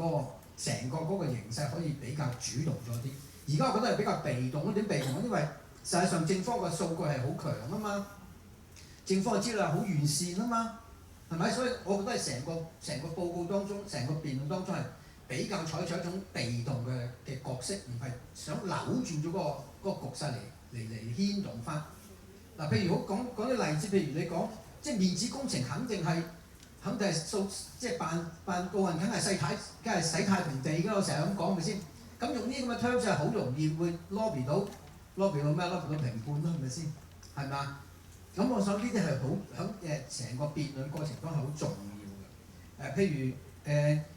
成個嗰個形勢可以比較主動咗啲。而家我覺得係比較被動咯。點被動？因為實際上政方個數據係好強啊嘛，政方嘅資料係好完善啊嘛。係咪？所以我覺得係成個報告當中，成個辯論當中係比較採取一種被動嘅角色，唔係想扭轉咗嗰個局勢嚟牽動翻。嗱，譬如講啲例子，譬如你講即係面子工程，肯定係即係辦奧運，梗係洗太平地㗎。我成日咁講，係咪先？咁用呢啲咁嘅 terms 係好容易會 lobby 到咩？lobby 到評判咯，係咪先？係嘛？咁我想呢啲係好喺成個辯論過程當中係好重要嘅。譬如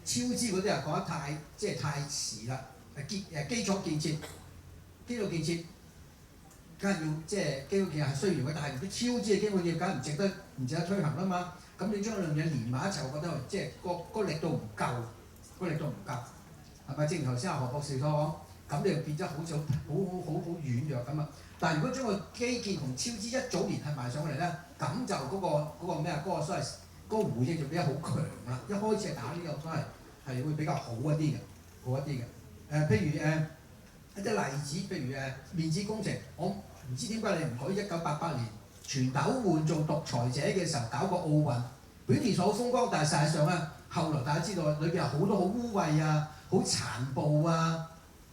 超支嗰啲啊，講得太遲啦。基礎建設梗係要即係基礎建設係需要嘅，但係如果超支嘅基礎建設梗係唔值得推行啦嘛。咁你將兩樣嘢連埋一齊，我覺得即係個力度唔夠，係咪？正如頭先阿何博士所講，咁你就變咗好似好軟弱咁啊！但係如果將個基建同超支一早連繫埋上嚟咧，咁就嗰個咩啊？嗰個所謂嗰個回應就變得好強啦。一開始係打呢個都係會比較好一啲嘅，譬如一啲例子，譬如面子工程，我唔知點解你唔舉1988年全斗煥做獨裁者嘅時候搞個奧運，表面上好風光，但係實際上咧，後來大家知道裏邊有好多好污穢啊、好殘暴啊、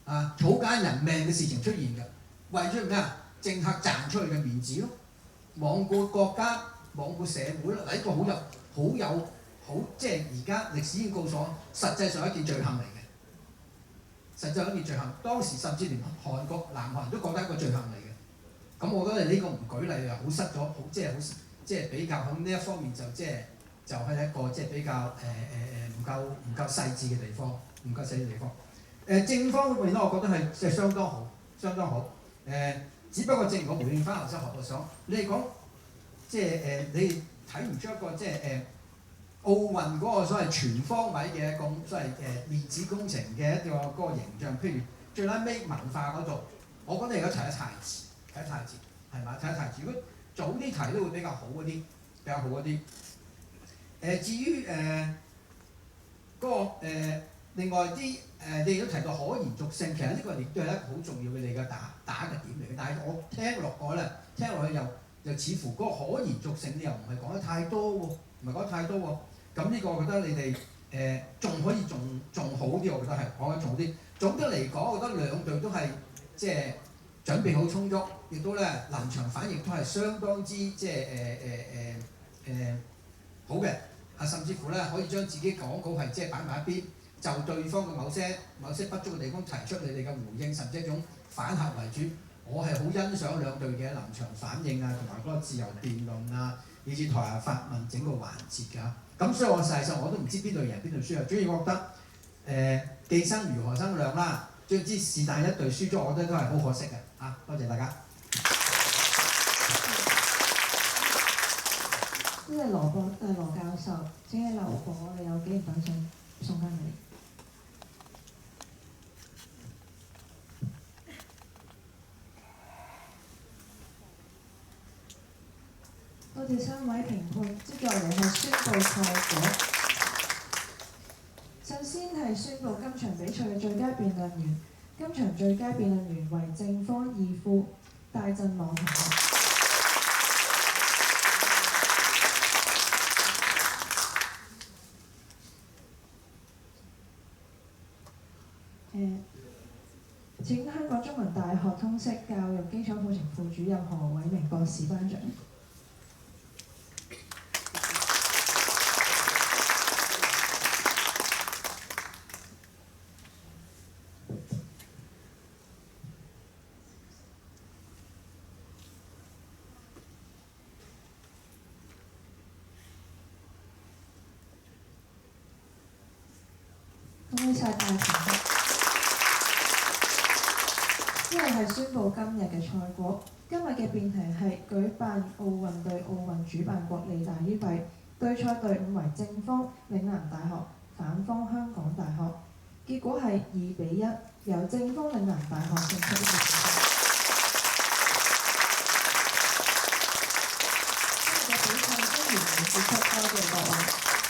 草菅人命嘅事情出現嘅，為咗咩啊？政客賺出去嘅面子咯，罔顧國家、罔顧社會啦，嗱呢個即係而家歷史已經告訴我，實際上係一件罪行嚟嘅。實際係一件罪行，當時甚至連韓國、南韓人都覺得係一個罪行嚟嘅。咁我覺得你呢個唔舉例又好失咗，即係比較喺呢一方面就係一個即係比較唔夠細緻嘅地方，正方嗰邊咧，我覺得係即係相當好。只不過正如我回應翻頭先何博士講，你哋講即係你哋睇唔出一個即係奧運嗰個所謂全方位嘅一個所謂面子工程嘅一個嗰個形象，譬如最撚尾文化嗰度，我覺得而家提得太遲，係嘛？提得太遲。如果早啲提都會比較好一啲，至於另外啲你都提到可延續性，其實呢個亦都係一個好重要嘅你嘅打嘅點嚟嘅。但係我聽落去又似乎嗰個可延續性你又唔係講得太多喎，咁呢個我覺得你哋仲可以仲好啲，我覺得係可以仲好啲。總的嚟講，我覺得兩隊都係即係準備好充足，亦都咧臨場反應都係相當之即係好嘅。甚至乎咧可以將自己講稿係即係擺埋一邊，就對方嘅某些不足嘅地方提出你哋嘅回應，甚至一種反客為主。我係好欣賞兩隊嘅臨場反應啊，同埋嗰個自由辯論啊，以至台下發問整個環節㗎。咁所以我實際上我都唔知邊隊贏邊隊輸啊。主要我覺得既生瑜何生亮啦，總之是但一隊輸咗，我覺得都係好可惜嘅。多謝大家。呢係羅教授，請你留步，我哋有幾件品想送翻你。多謝3位評判，接落嚟係宣佈賽果。首先係宣佈今場比賽嘅最佳辯論員，今場最佳辯論員為正方二副戴振朗同學。請香港中文大學通識教育基礎課程副主任何偉明博士頒獎。恭喜晒大評審。之後係宣佈今日嘅賽果。今日嘅辯題係舉辦奧運對奧運主辦國利大於弊，對賽隊伍為正方嶺南大學，反方香港大學。結果係2-1，由正方嶺南大學勝出呢個比賽。今日嘅比賽雖然結束，多謝各位。